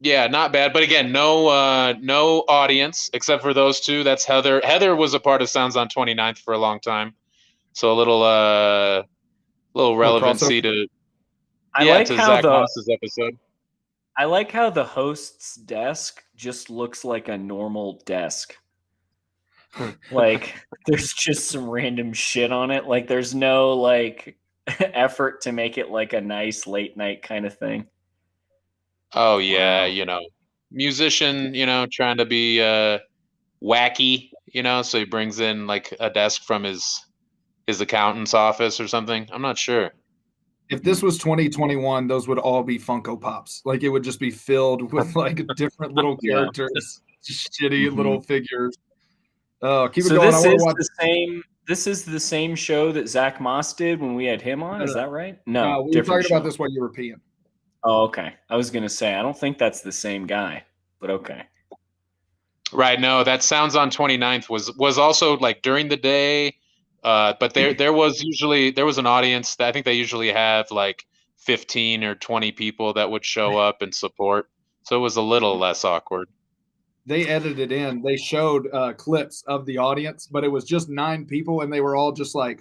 Yeah, not bad. But again, no audience except for those two. That's Heather. Heather was a part of Sounds on 29th for a long time. So a little relevancy to Zach Moss's episode. I like how the host's desk just looks like a normal desk. Like there's just some random shit on it. Like there's no like effort to make it like a nice late night kind of thing. Oh yeah, musician, trying to be wacky, so he brings in like a desk from his accountant's office or something. I'm not sure. If this was 2021, those would all be Funko Pops. Like it would just be filled with like different little characters, shitty little figures. Keep it going. This is the same show that Zach Moss did when we had him on. Is that right? No, we were talking about this while you were peeing. Oh, okay. I was gonna say I don't think that's the same guy, but okay. Right. No, that Sounds on 29th was also like during the day, but there was an audience. I think they usually have like 15 or 20 people that would show up and support. So it was a little less awkward. They edited in. They showed clips of the audience, but it was just 9 people, and they were all just like.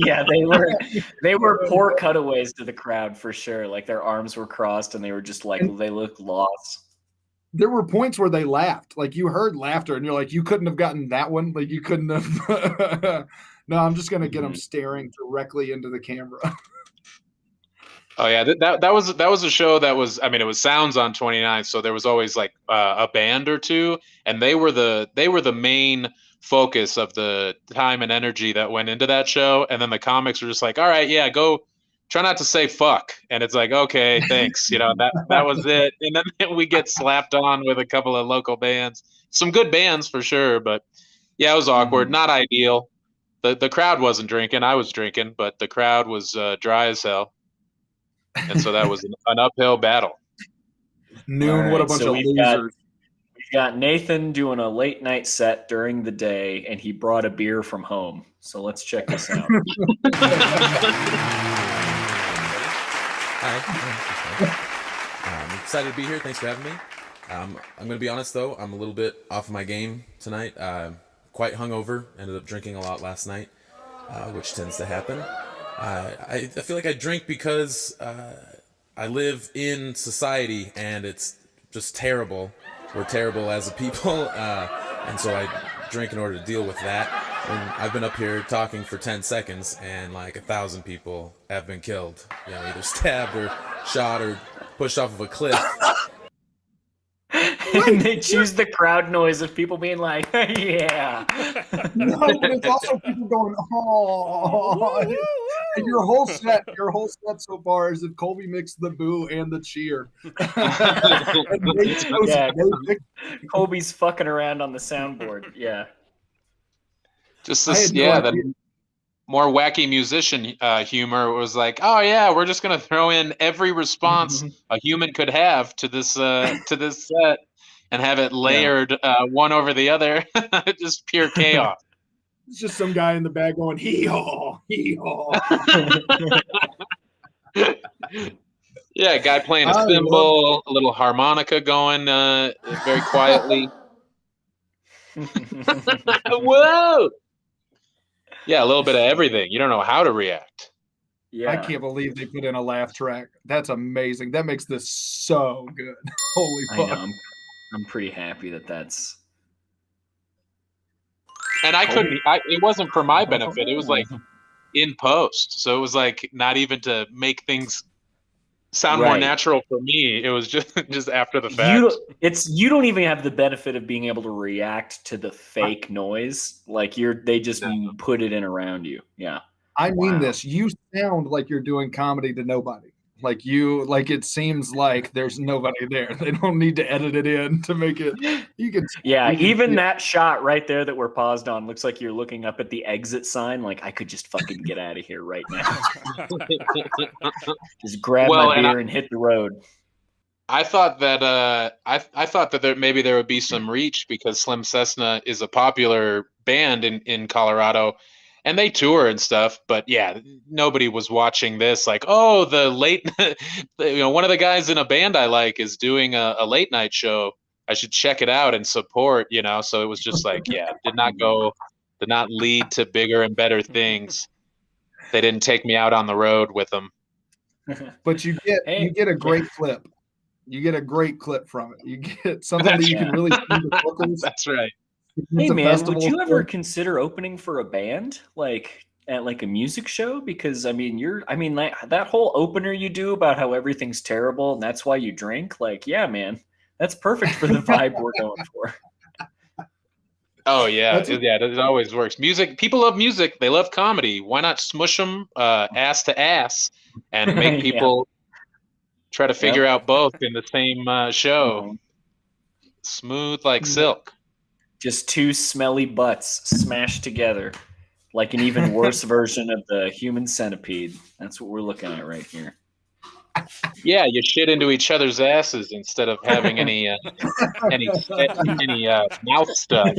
Yeah, they were poor cutaways to the crowd for sure. Like their arms were crossed, and they were just like they looked lost. There were points where they laughed. Like you heard laughter, and you're like, you couldn't have gotten that one. Like you couldn't have. No, I'm just gonna get them staring directly into the camera. Oh yeah, that was a show that was. I mean, it was Sounds on 29th, so there was always like a band or two, and they were the main focus of the time and energy that went into that show. And then the comics were just like, all right, yeah, go try not to say fuck. And it's like, okay, thanks. That was it. And then we get slapped on with a couple of local bands. Some good bands for sure, but yeah, it was awkward. Not ideal. The crowd wasn't drinking. I was drinking, but the crowd was dry as hell. And so that was an uphill battle. Noon, All what a right, bunch so of losers. We've got Nathan doing a late night set during the day, and he brought a beer from home. So let's check this out. Hi. I'm excited to be here. Thanks for having me. I'm going to be honest, though. I'm a little bit off my game tonight. Quite hungover. Ended up drinking a lot last night, which tends to happen. I feel like I drink because I live in society, and it's just terrible. We're terrible as a people, and so I drink in order to deal with that. And I've been up here talking for 10 seconds, and like 1,000 people have been killed. Either stabbed or shot or pushed off of a cliff. And they choose the crowd noise of people being like, yeah. No, but it's also people going, oh. And your whole set so far is that Colby mixed the boo and the cheer. Colby's fucking around on the soundboard. Yeah. Just this, the more wacky musician humor was like, oh yeah, we're just gonna throw in every response a human could have to this set and have it layered one over the other. Just pure chaos. It's just some guy in the back going, hee-haw, hee-haw. Yeah, a guy playing a cymbal, a little harmonica going very quietly. Whoa! Yeah, a little bit of everything. You don't know how to react. Yeah. I can't believe they put in a laugh track. That's amazing. That makes this so good. Holy fuck. I know. I'm pretty happy that's. And I couldn't. It wasn't for my benefit. It was like in post, so it was like not even to make things sound more natural for me. It was just after the fact. You don't even have the benefit of being able to react to the fake noise. Like they just put it in around you. Yeah. I mean this. You sound like you're doing comedy to nobody. Like it seems like there's nobody there. They don't need to edit it in to make it. That shot right there that we're paused on looks like you're looking up at the exit sign. Like I could just fucking get out of here right now. Just grab my beer and hit the road. I thought that I thought that there would be some reach because Slim Cessna is a popular band in Colorado. And they tour and stuff, but yeah, nobody was watching this. Like, oh, the late, one of the guys in a band I like is doing a late night show. I should check it out and support. So it was just like, did not lead to bigger and better things. They didn't take me out on the road with them. But you get a great clip. You get a great clip from it. You get something that you can really see the vocals. That's right. Hey man, would you ever consider opening for a band, like at like a music show? Because that whole opener you do about how everything's terrible and that's why you drink. Like, yeah, man, that's perfect for the vibe we're going for. Oh yeah, it always works. Music, people love music. They love comedy. Why not smush them ass to ass and make people try to figure out both in the same show? Smooth like silk. Just two smelly butts smashed together like an even worse version of the human centipede. That's what we're looking at right here. Yeah, you shit into each other's asses instead of having any mouth stuff.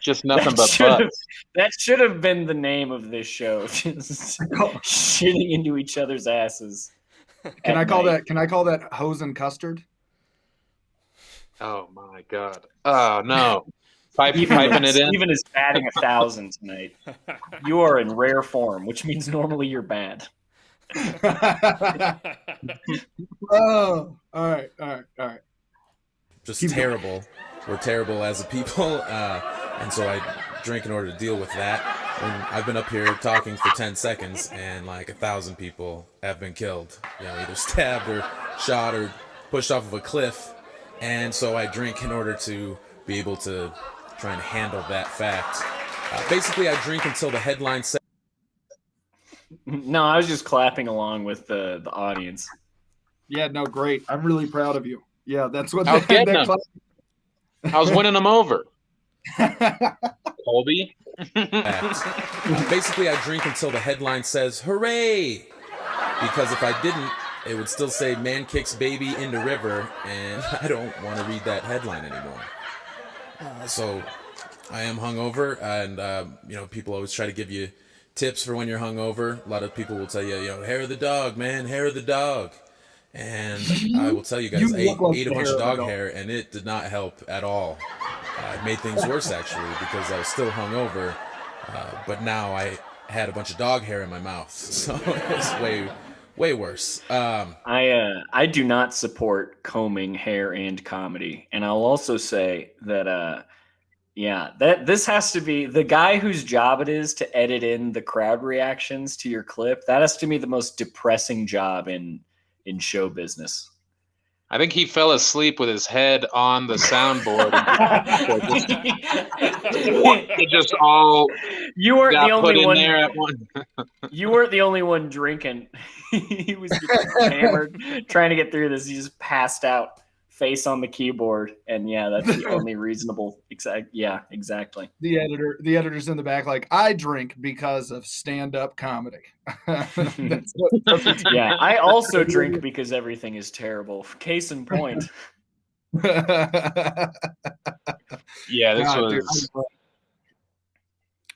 Just nothing but butts. That should have been the name of this show. Just shitting into each other's asses. Can I call that hose and custard? Oh my god. Oh no. Piping it in. Steven is batting 1,000 tonight. You are in rare form, which means normally you're bad. Oh, all right. Just terrible. We're terrible as a people, and so I drink in order to deal with that. And I've been up here talking for 10 seconds, and like 1,000 people have been killed. Either stabbed or shot or pushed off of a cliff. And so I drink in order to be able to try and handle that fact. Basically, I drink until the headline says. No, I was just clapping along with the audience. Yeah, no, great. I'm really proud of you. Yeah, that's what I was getting them. clap. I was winning them over. Colby. Basically, I drink until the headline says "Hooray!" because if I didn't, it would still say "Man kicks baby into river," and I don't want to read that headline anymore. So I am hungover, and people always try to give you tips for when you're hungover. A lot of people will tell you, hair of the dog, man, hair of the dog. And I will tell you guys, I ate a bunch of dog hair, and it did not help at all. It made things worse, actually, because I was still hungover, but now I had a bunch of dog hair in my mouth, so it's way worse. I do not support combing hair and comedy, and I'll also say that that this has to be the guy whose job it is to edit in the crowd reactions to your clip. That has to be the most depressing job in show business. I think he fell asleep with his head on the soundboard. It just all you weren't got the put only in one there at once. You weren't the only one drinking. He was hammered trying to get through this. He just passed out, face on the keyboard, and that's the only reasonable. Exactly. The editor's in the back, like, I drink because of stand-up comedy. I also drink because everything is terrible. Case in point. Yeah,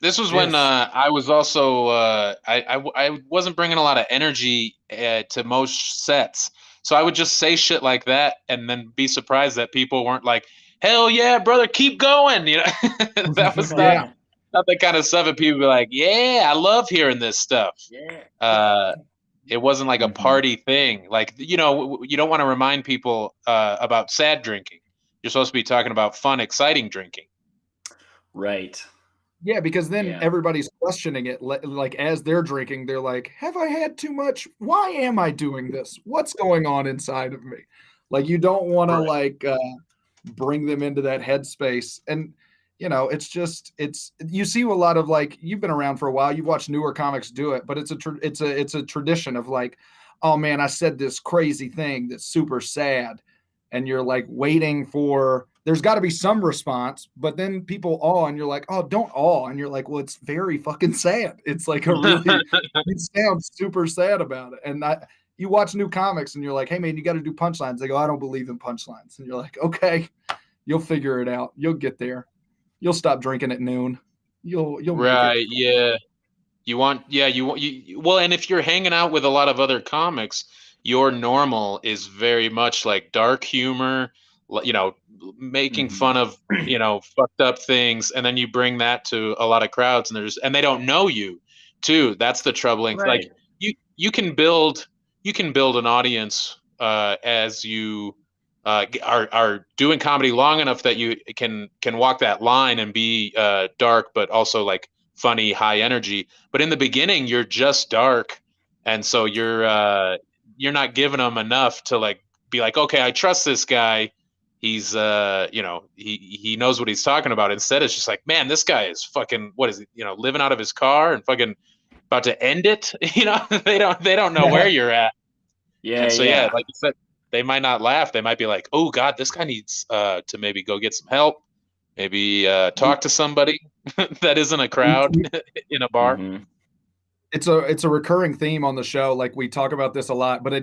this was when I was also I wasn't bringing a lot of energy to most sets, so I would just say shit like that and then be surprised that people weren't like, "Hell yeah, brother, keep going!" That was not the kind of stuff that people be like, "Yeah, I love hearing this stuff." Yeah. It wasn't like a party thing. Like you don't want to remind people about sad drinking. You're supposed to be talking about fun, exciting drinking. Right. Yeah, because then everybody's questioning it. Like as they're drinking, they're like, have I had too much? Why am I doing this? What's going on inside of me? Like you don't want to bring them into that headspace. And, it's you see a lot of you've been around for a while. You've watched newer comics do it, but it's a tradition of like, oh man, I said this crazy thing that's super sad. And you're like waiting for, there's got to be some response, but then people awe and you're like, oh, don't awe. And you're like, well, it's very fucking sad. It's like it sounds super sad about it. And you watch new comics and you're like, hey man, you got to do punchlines. They go, I don't believe in punchlines. And you're like, okay, you'll figure it out. You'll get there. You'll stop drinking at noon. You'll right. Yeah. Well, and if you're hanging out with a lot of other comics, your normal is very much like dark humor, making fun of, fucked up things. And then you bring that to a lot of crowds and they don't know you too. That's the troubling. Right. Like you can build an audience as you are doing comedy long enough that you can walk that line and be dark, but also like funny, high energy. But in the beginning, you're just dark. And so you're not giving them enough to be like, okay, I trust this guy. He's he knows what he's talking about. Instead, it's just like, man, this guy is fucking, what is he, living out of his car and fucking about to end it. They don't know where you're at. Yeah. And so like you said, they might not laugh. They might be like, oh God, this guy needs to maybe go get some help. Maybe talk to somebody that isn't a crowd in a bar. Mm-hmm. It's a recurring theme on the show. Like we talk about this a lot, but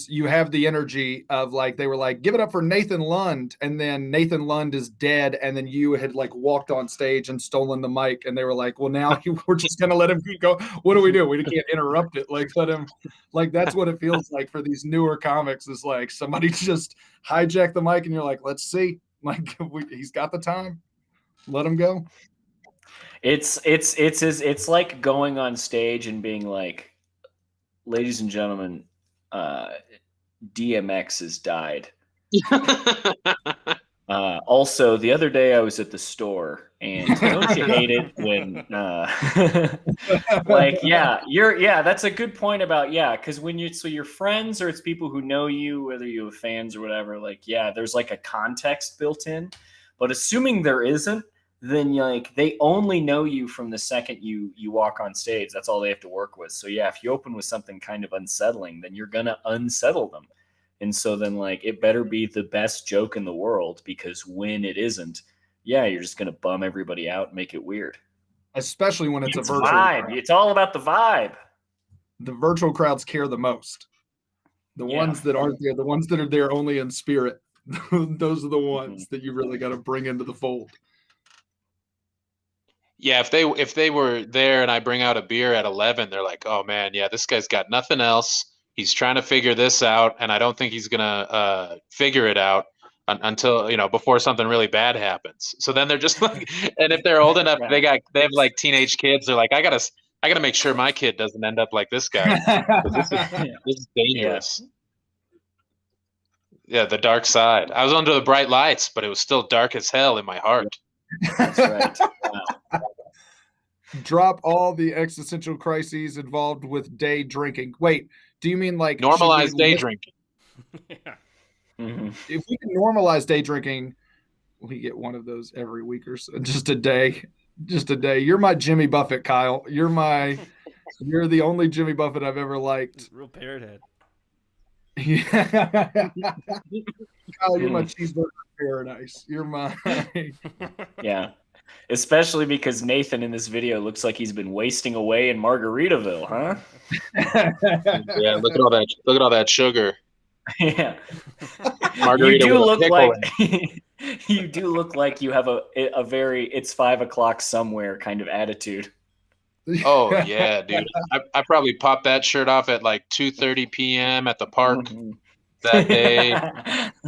you have the energy of they were like, give it up for Nathan Lund. And then Nathan Lund is dead. And then you had walked on stage and stolen the mic. And they were like, well, now we're just going to let him go. What do? We can't interrupt it. Let him, that's what it feels like for these newer comics is somebody just hijacked the mic and you're like, let's see, he's got the time. Let him go. It's like going on stage and being like, ladies and gentlemen, DMX has died. Also, the other day I was at the store, and don't you hate it when that's a good point about because when your friends or it's people who know you, whether you have fans or whatever, there's a context built in, but assuming there isn't, then like they only know you from the second you walk on stage. That's all they have to work with. So yeah, if you open with something kind of unsettling, then you're gonna unsettle them. And so then like it better be the best joke in the world, because when it isn't, yeah, you're just gonna bum everybody out and make it weird. Especially when it's a virtual vibe. crowd. It's all about the vibe. The virtual crowds care the most. The ones that aren't there, the ones that are there only in spirit, those are the ones that you really got to bring into the fold. Yeah, if they were there and I bring out a beer at 11, they're like, "Oh man, yeah, this guy's got nothing else. He's trying to figure this out, and I don't think he's gonna figure it out until before something really bad happens." So then they're just like, and if they're old enough, they have like teenage kids. They're like, I gotta make sure my kid doesn't end up like this guy. This is dangerous. Yeah, the dark side. I was under the bright lights, but it was still dark as hell in my heart. That's right. Wow. Drop all the existential crises involved with day drinking. Wait, do you mean like normalize day drinking? Yeah. If we can normalize day drinking, we get one of those every week or so. Just a day. You're my Jimmy Buffett, Kyle. You're the only Jimmy Buffett I've ever liked. Real parrot head. Yeah. Kyle, you're my cheeseburger paradise. You're my Yeah. Especially because Nathan in this video looks like he's been wasting away in Margaritaville, huh? Yeah, look at all that sugar. Yeah. Margarita You do look like you do look like you have a very it's 5 o'clock somewhere kind of attitude. Oh yeah, dude. I probably popped that shirt off at like 2:30 p.m. at the park that day.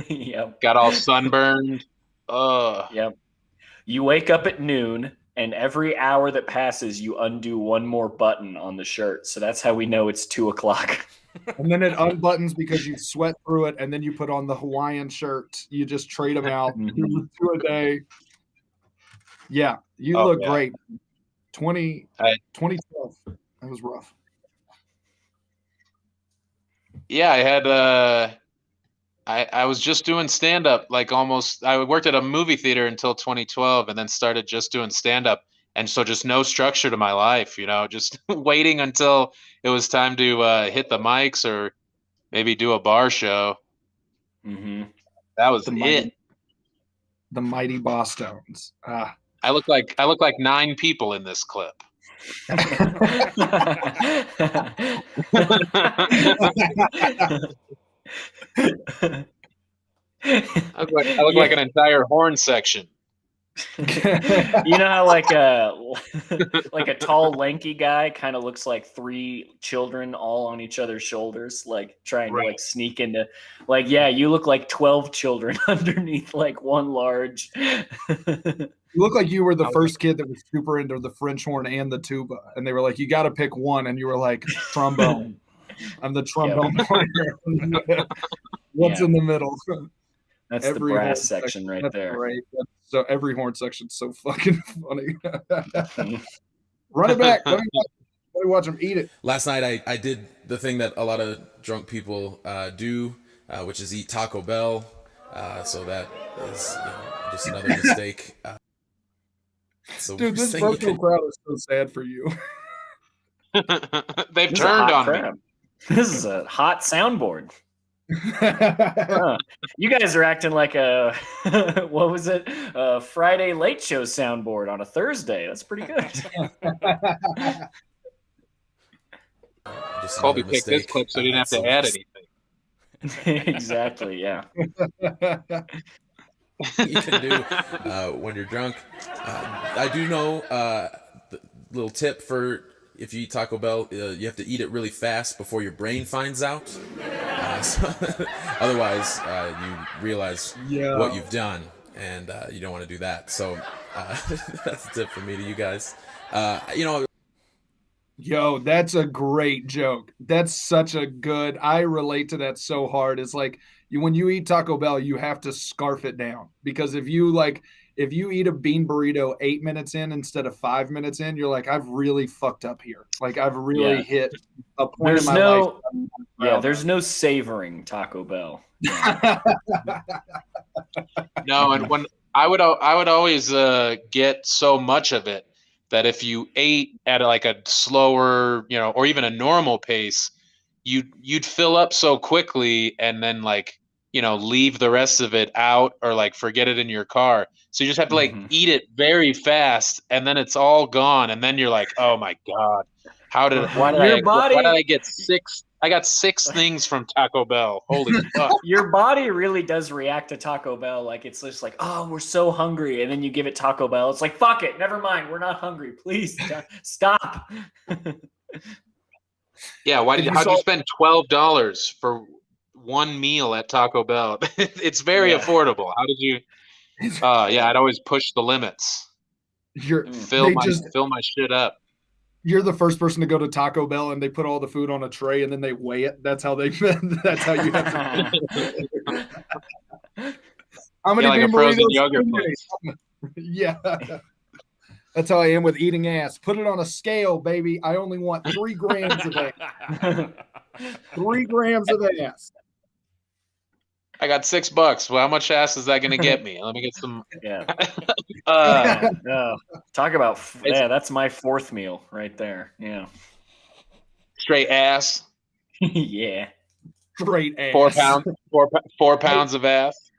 Yep. Got all sunburned. Yep. You wake up at noon, and every hour that passes, you undo one more button on the shirt. So that's how we know it's 2 o'clock. And then it unbuttons because you sweat through it, and then you put on the Hawaiian shirt. You just trade them out 2 a day. Yeah, you look great. 2012. That was rough. Yeah, I had I was just doing stand up like almost I worked at a movie theater until 2012 and then started just doing stand up, and so just no structure to my life, just waiting until it was time to hit the mics or maybe do a bar show. That was it. The mighty Bosstones. I look like 9 people in this clip. I look like an entire horn section. You know how like a tall, lanky guy kind of looks like 3 children all on each other's shoulders, like trying to like sneak into like, yeah, you look like 12 children underneath like one large. You look like you were the first kid that was super into the French horn and the tuba, and they were like, you got to pick one, and you were like, trombone. I'm the trombone player. What's in the middle? That's every the brass section right there. Great. So every horn section's so fucking funny. Run it back. Let me watch them eat it. Last night I did the thing that a lot of drunk people do, which is eat Taco Bell. So that is just another mistake. So dude, this virtual crowd is so sad for you. They've turned on me. This is a hot soundboard. You guys are acting like a what was it? A Friday late show soundboard on a Thursday. That's pretty good. Colby picked this clip so he didn't have to add anything. Exactly. Yeah. You can do when you're drunk. I do know the little tip for if you eat Taco Bell, you have to eat it really fast before your brain finds out. Otherwise, you realize what you've done, and you don't want to do that. So that's a tip from me to you guys. Yo, that's a great joke. That's such a good. I relate to that so hard. It's like when you eat Taco Bell, you have to scarf it down, because if you eat a bean burrito 8 minutes in instead of 5 minutes in, you're like, I've really fucked up here. Like I've really hit a point in my life. Yeah, there's no savoring Taco Bell. No, and I would always get so much of it that if you ate at like a slower, or even a normal pace, you'd fill up so quickly and then like, leave the rest of it out or like forget it in your car. So you just have to like eat it very fast and then it's all gone. And then you're like, oh my God, why did I get six? I got 6 things from Taco Bell. Holy fuck. Your body really does react to Taco Bell. Like, it's just like, oh, we're so hungry. And then you give it Taco Bell. It's like, fuck it. Never mind. We're not hungry. Please stop. Yeah. How'd you spend $12 for one meal at Taco Bell? It's very affordable. How did you? I'd always push the limits. Fill my shit up. You're the first person to go to Taco Bell and they put all the food on a tray and then they weigh it. That's how you have to. How many like a frozen yogurt place. Yeah. That's how I am with eating ass. Put it on a scale, baby. I only want 3 grams of ass. 3 grams of ass. I got $6. Well, how much ass is that going to get me? Let me get some. Yeah. Talk about that's my 4th meal right there. Yeah. Straight ass. Yeah. Straight ass. 4 pounds. 4 pounds of ass.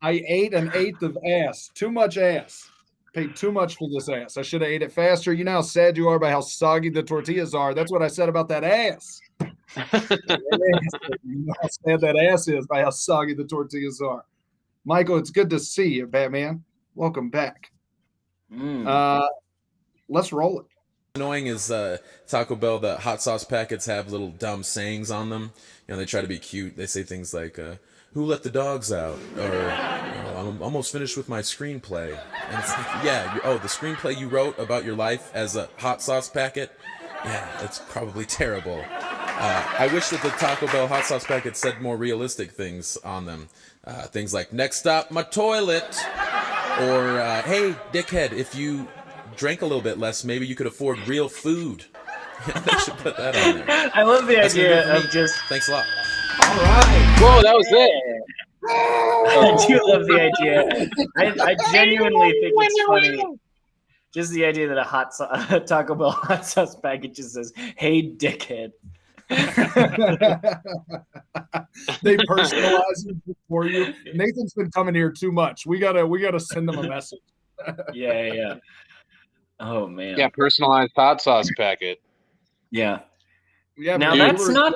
I ate an 1/8 of ass. Too much ass. Paid too much for this ass. I should have ate it faster. You know how sad you are by how soggy the tortillas are. That's what I said about that ass. You know how sad that ass is by how soggy the tortillas are. Michael, it's good to see you, Batman. Welcome back. Let's roll it. Annoying is Taco Bell, the hot sauce packets have little dumb sayings on them. They try to be cute. They say things like, who let the dogs out? Or, I'm almost finished with my screenplay. And it's like, the screenplay you wrote about your life as a hot sauce packet? Yeah, that's probably terrible. I wish that the Taco Bell hot sauce packet said more realistic things on them. Things like, next stop, my toilet. Or, hey, dickhead, if you drank a little bit less, maybe you could afford real food. They should put that on there. I love the idea of just... Thanks a lot. All right. Whoa, that was it. I do love the idea. I genuinely think it's funny. Just the idea that a Taco Bell hot sauce packet just says, hey, dickhead. They personalize it for you. Nathan's been coming here too much. We gotta send them a message. Yeah. Oh man. Yeah, personalized hot sauce packet. Yeah. Yeah. Now that's not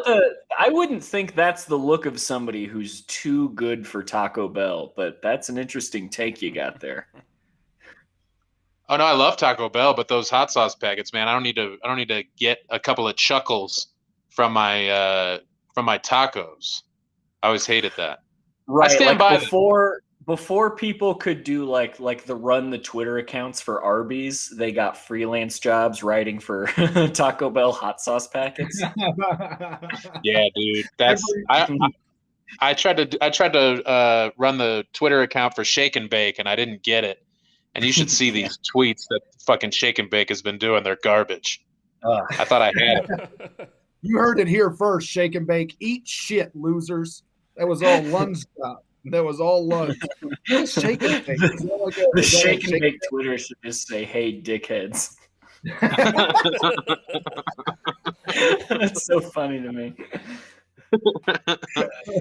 I wouldn't think that's the look of somebody who's too good for Taco Bell, but that's an interesting take you got there. Oh no, I love Taco Bell, but those hot sauce packets, man, I don't need to get a couple of chuckles from my tacos. I always hated that. Right. I stand by before people could do like run the Twitter accounts for Arby's, they got freelance jobs writing for Taco Bell hot sauce packets. Yeah, dude. That's I tried to run the Twitter account for Shake and Bake and I didn't get it. And you should see these tweets that fucking Shake and Bake has been doing. They're garbage. I thought I had it. You heard it here first, Shake and Bake. Eat shit, losers. That was all Lund's job. That was all Lund. Shake and Bake. The Shake and Bake Twitter should just say, hey, dickheads. That's so funny to me.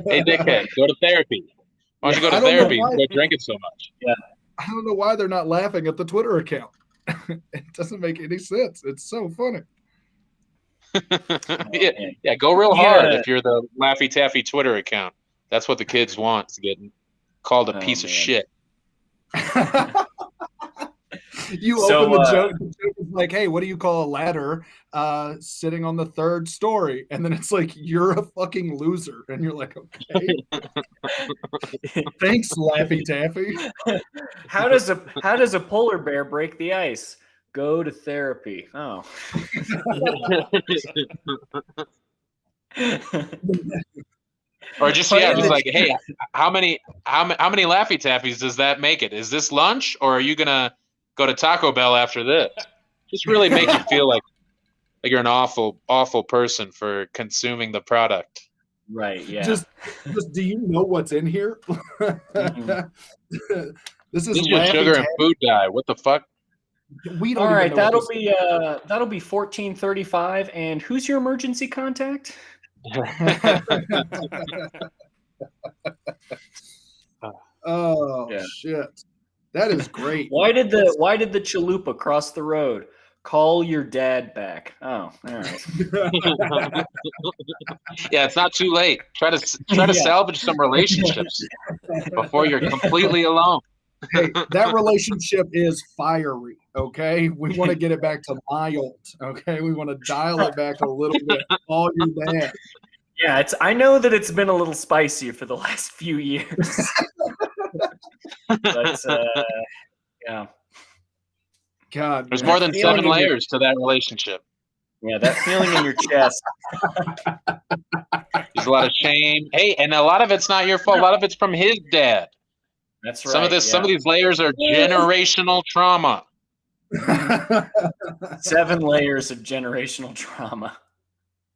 Hey, dickhead, go to therapy. Why don't you go to therapy and quit drinking so much? Yeah. I don't know why they're not laughing at the Twitter account. It doesn't make any sense. It's so funny. Yeah, go real hard if you're the Laffy Taffy Twitter account. That's what the kids want, to get called a piece of shit. You open the joke is like, hey, what do you call a ladder sitting on the 3rd story? And then it's like, you're a fucking loser. And you're like, okay. Thanks, Laffy Taffy. How does a polar bear break the ice? Go to therapy. Oh. Or just like, hey, how many Laffy Taffies does that make it? Is this lunch, or are you gonna go to Taco Bell after this? Just really make you feel like you're an awful person for consuming the product. Right. Yeah. Just do you know what's in here? Mm-hmm. This is This is your Laughing sugar and Tab. food dye. What the fuck? We don't All even right, know that'll what this be that'll be 1435. And who's your emergency contact? Oh Yeah. shit. That is great. Why did the chalupa cross the road? Call your dad back. Oh, all right. Yeah, it's not too late. Try to Yeah. salvage some relationships before you're completely alone. Hey, that relationship is fiery. Okay, we want to get it back to mild. Okay, we want to dial it back a little bit. All your dad. Yeah, I know that it's been a little spicy for the last few years. But yeah. God, There's man. more than Feeling 7 in your- layers to that relationship. Yeah, that feeling in your chest. There's a lot of shame. Hey, and a lot of it's not your fault. A lot of it's from his dad. That's right. Some of these layers are generational trauma. 7 layers of generational trauma.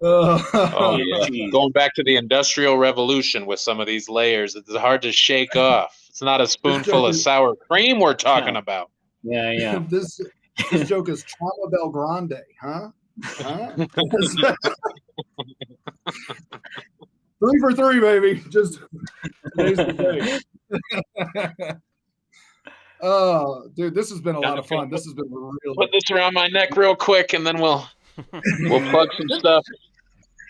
Oh yeah, geez. going back to the Industrial Revolution with some of these layers, it's hard to shake off. It's not a spoonful of sour cream we're talking about. Yeah, yeah. This joke is Trauma Belgrande, huh? Huh? 3 for 3, baby. Just raise the cake. Oh, dude, this has been a lot of fun. This has been really. Put this around my neck real quick, and then we'll plug some stuff.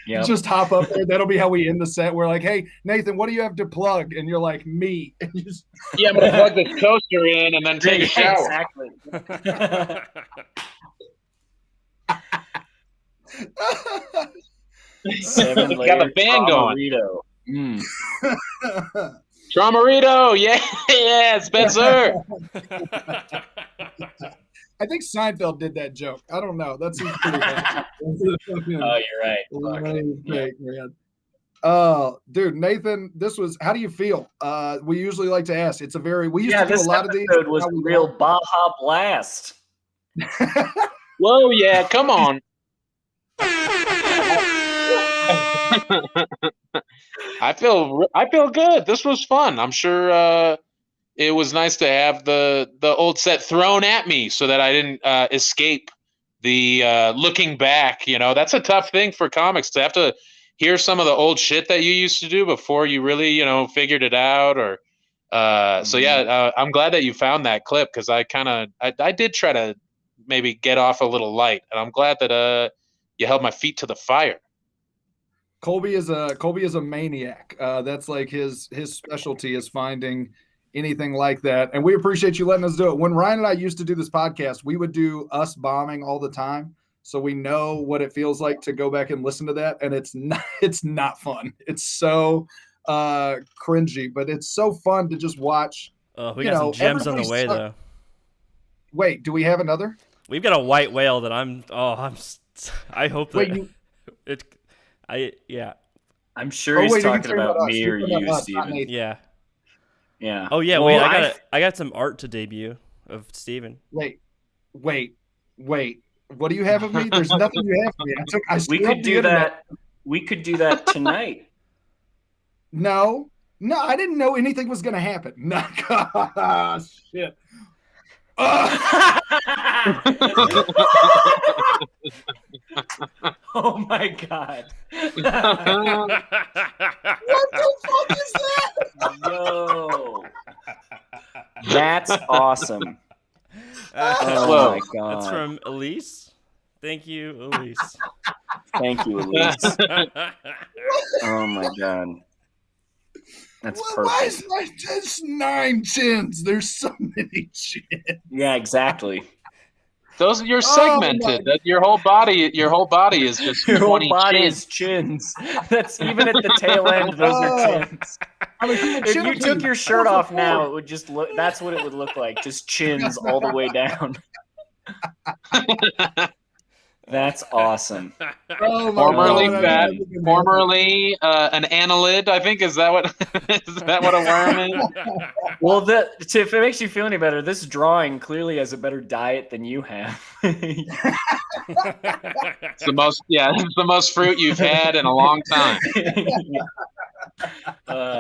Yeah. Just hop up there. That'll be how we end the set. We're like, hey, Nathan, what do you have to plug? And you're like, me. And you just... Yeah, I'm gonna plug this toaster in and then take a shower. Exactly. 7 layers. Got the band going. Burrito. Mm. Traumarito, yeah, Spencer. I think Seinfeld did that joke. I don't know. That seems pretty funny. Oh, you're right. Fuck. Fake, man. Oh, dude, Nathan, this was. How do you feel? We usually like to ask. It's a very. We used to do a lot of these. This episode was a real Baja Blast. Whoa, yeah, come on. I feel good. This was fun. I'm sure it was nice to have the old set thrown at me so that I didn't escape the looking back. You know, that's a tough thing for comics to have to hear some of the old shit that you used to do before you really, you know, figured it out. Or so yeah, I'm glad that you found that clip because I did try to maybe get off a little light, and I'm glad that you held my feet to the fire. Colby is a maniac. That's like his specialty is finding anything like that. And we appreciate you letting us do it. When Ryan and I used to do this podcast, we would do us bombing all the time. So we know what it feels like to go back and listen to that. And it's not fun. It's so cringy, but it's so fun to just watch. We got some gems on the way though. Wait, do we have another? We've got a white whale that I hope that yeah. I'm sure he's talking about me or you, Steven. Yeah. Yeah. Oh yeah, well, wait, I got some art to debut of Steven. Wait. What do you have of me? There's nothing you have of me. We could do that. We could do that tonight. No, I didn't know anything was going to happen. No, gosh, shit. Oh my god. What the fuck is that? Yo. That's awesome. Oh my god. That's from Elise. Thank you, Elise. Thank you, Elise. Oh my god. That's perfect. Why is there's 9 chins? There's so many chins. Yeah, exactly. Those you're segmented. Your whole body is just your 20 whole body chins. is chins. That's even at the tail end. Those are chins. If you took your shirt off now, it would just look. That's what it would look like. Just chins all the way down. That's awesome. Oh formerly fat, formerly an annelid. I think is that what a worm is? Well, if it makes you feel any better, this drawing clearly has a better diet than you have. It's the most fruit you've had in a long time.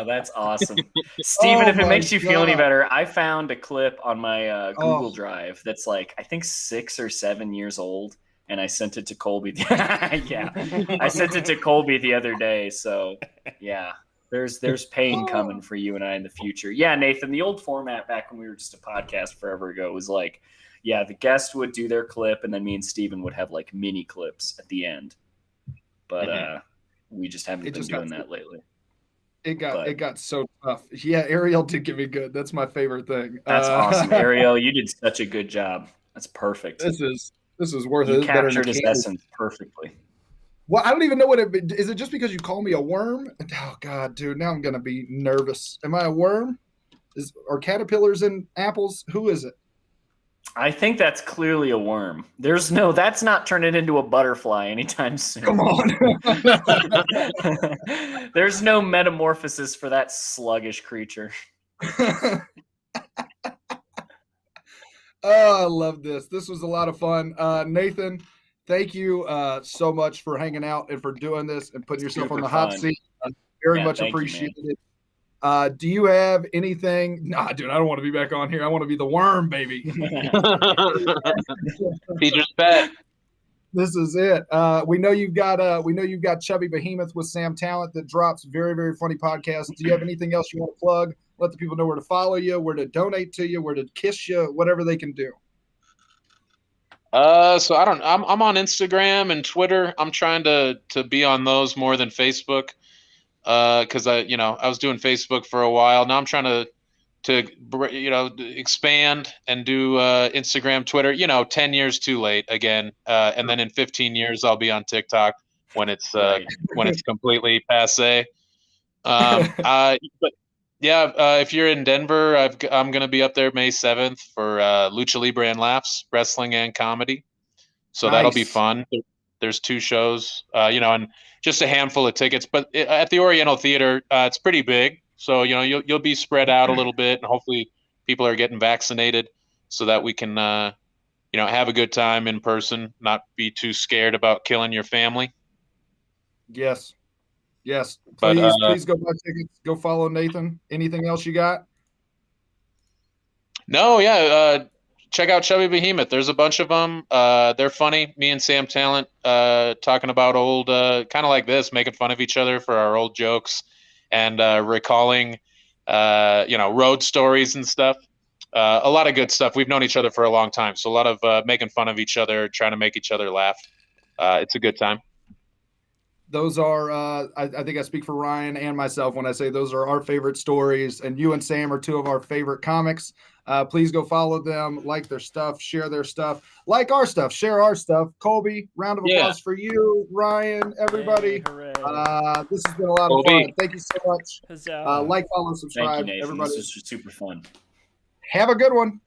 That's awesome. Steven, if it makes you feel any God. better, I found a clip on my Google Oh. Drive that's like, I think 6 or 7 years old, and I sent it to Colby. Yeah, I sent it to Colby the other day. So, yeah, there's pain coming for you and I in the future. Yeah, Nathan, the old format back when we were just a podcast forever ago was like, yeah, the guest would do their clip, and then me and Steven would have like mini clips at the end. But we just haven't been doing that lately. It got so tough. Yeah, Ariel did give me good. That's my favorite thing. That's awesome, Ariel. You did such a good job. That's perfect. This is worth it. You This is better than captured his candy. essence perfectly. Well, I don't even know what it is. It just because you call me a worm? Oh God, dude! Now I'm gonna be nervous. Am I a worm? Are caterpillars in apples? Who is it? I think that's clearly a worm. That's not turning into a butterfly anytime soon. Come on. There's no metamorphosis for that sluggish creature. Oh, I love this. This was a lot of fun. Nathan, thank you so much for hanging out and for doing this and putting yourself on the hot seat. Very much appreciated. Do you have anything? Nah, dude, I don't want to be back on here. I want to be the worm, baby. Peter's pet. This is it. We know you've got Chubby Behemoth with Sam Talent that drops very, very funny podcasts. Do you have anything else you want to plug? Let the people know where to follow you, where to donate to you, where to kiss you, whatever they can do. So I'm on Instagram and Twitter. I'm trying to be on those more than Facebook. Because I was doing Facebook for a while. Now I'm trying to expand and do Instagram, Twitter. 10 years too late again. And then in 15 years I'll be on TikTok when it's when it's completely passe. But yeah, if you're in Denver, I'm gonna be up there May 7th for Lucha Libre and Laughs, wrestling and comedy. So that'll be fun. There's 2 shows, and just a handful of tickets. But at the Oriental Theater, it's pretty big, so you'll be spread out a little bit, and hopefully people are getting vaccinated so that we can have a good time in person, not be too scared about killing your family. Yes. Please, But, please go buy tickets. Go follow Nathan. Anything else you got? No, yeah. Check out Chubby Behemoth. There's a bunch of them. They're funny. Me and Sam Talent talking about old, kind of like this, making fun of each other for our old jokes and recalling, road stories and stuff. A lot of good stuff. We've known each other for a long time, so a lot of making fun of each other, trying to make each other laugh. It's a good time. Those are, I think I speak for Ryan and myself when I say those are our favorite stories, and you and Sam are 2 of our favorite comics. Please go follow them, like their stuff, share their stuff, like our stuff, share our stuff. Colby, round of applause for you, Ryan, everybody. Yay, this has been a lot of fun. Thank you so much. Huzzah. Like, follow, subscribe. Thank you, Nathan. Everybody. This was super fun. Have a good one.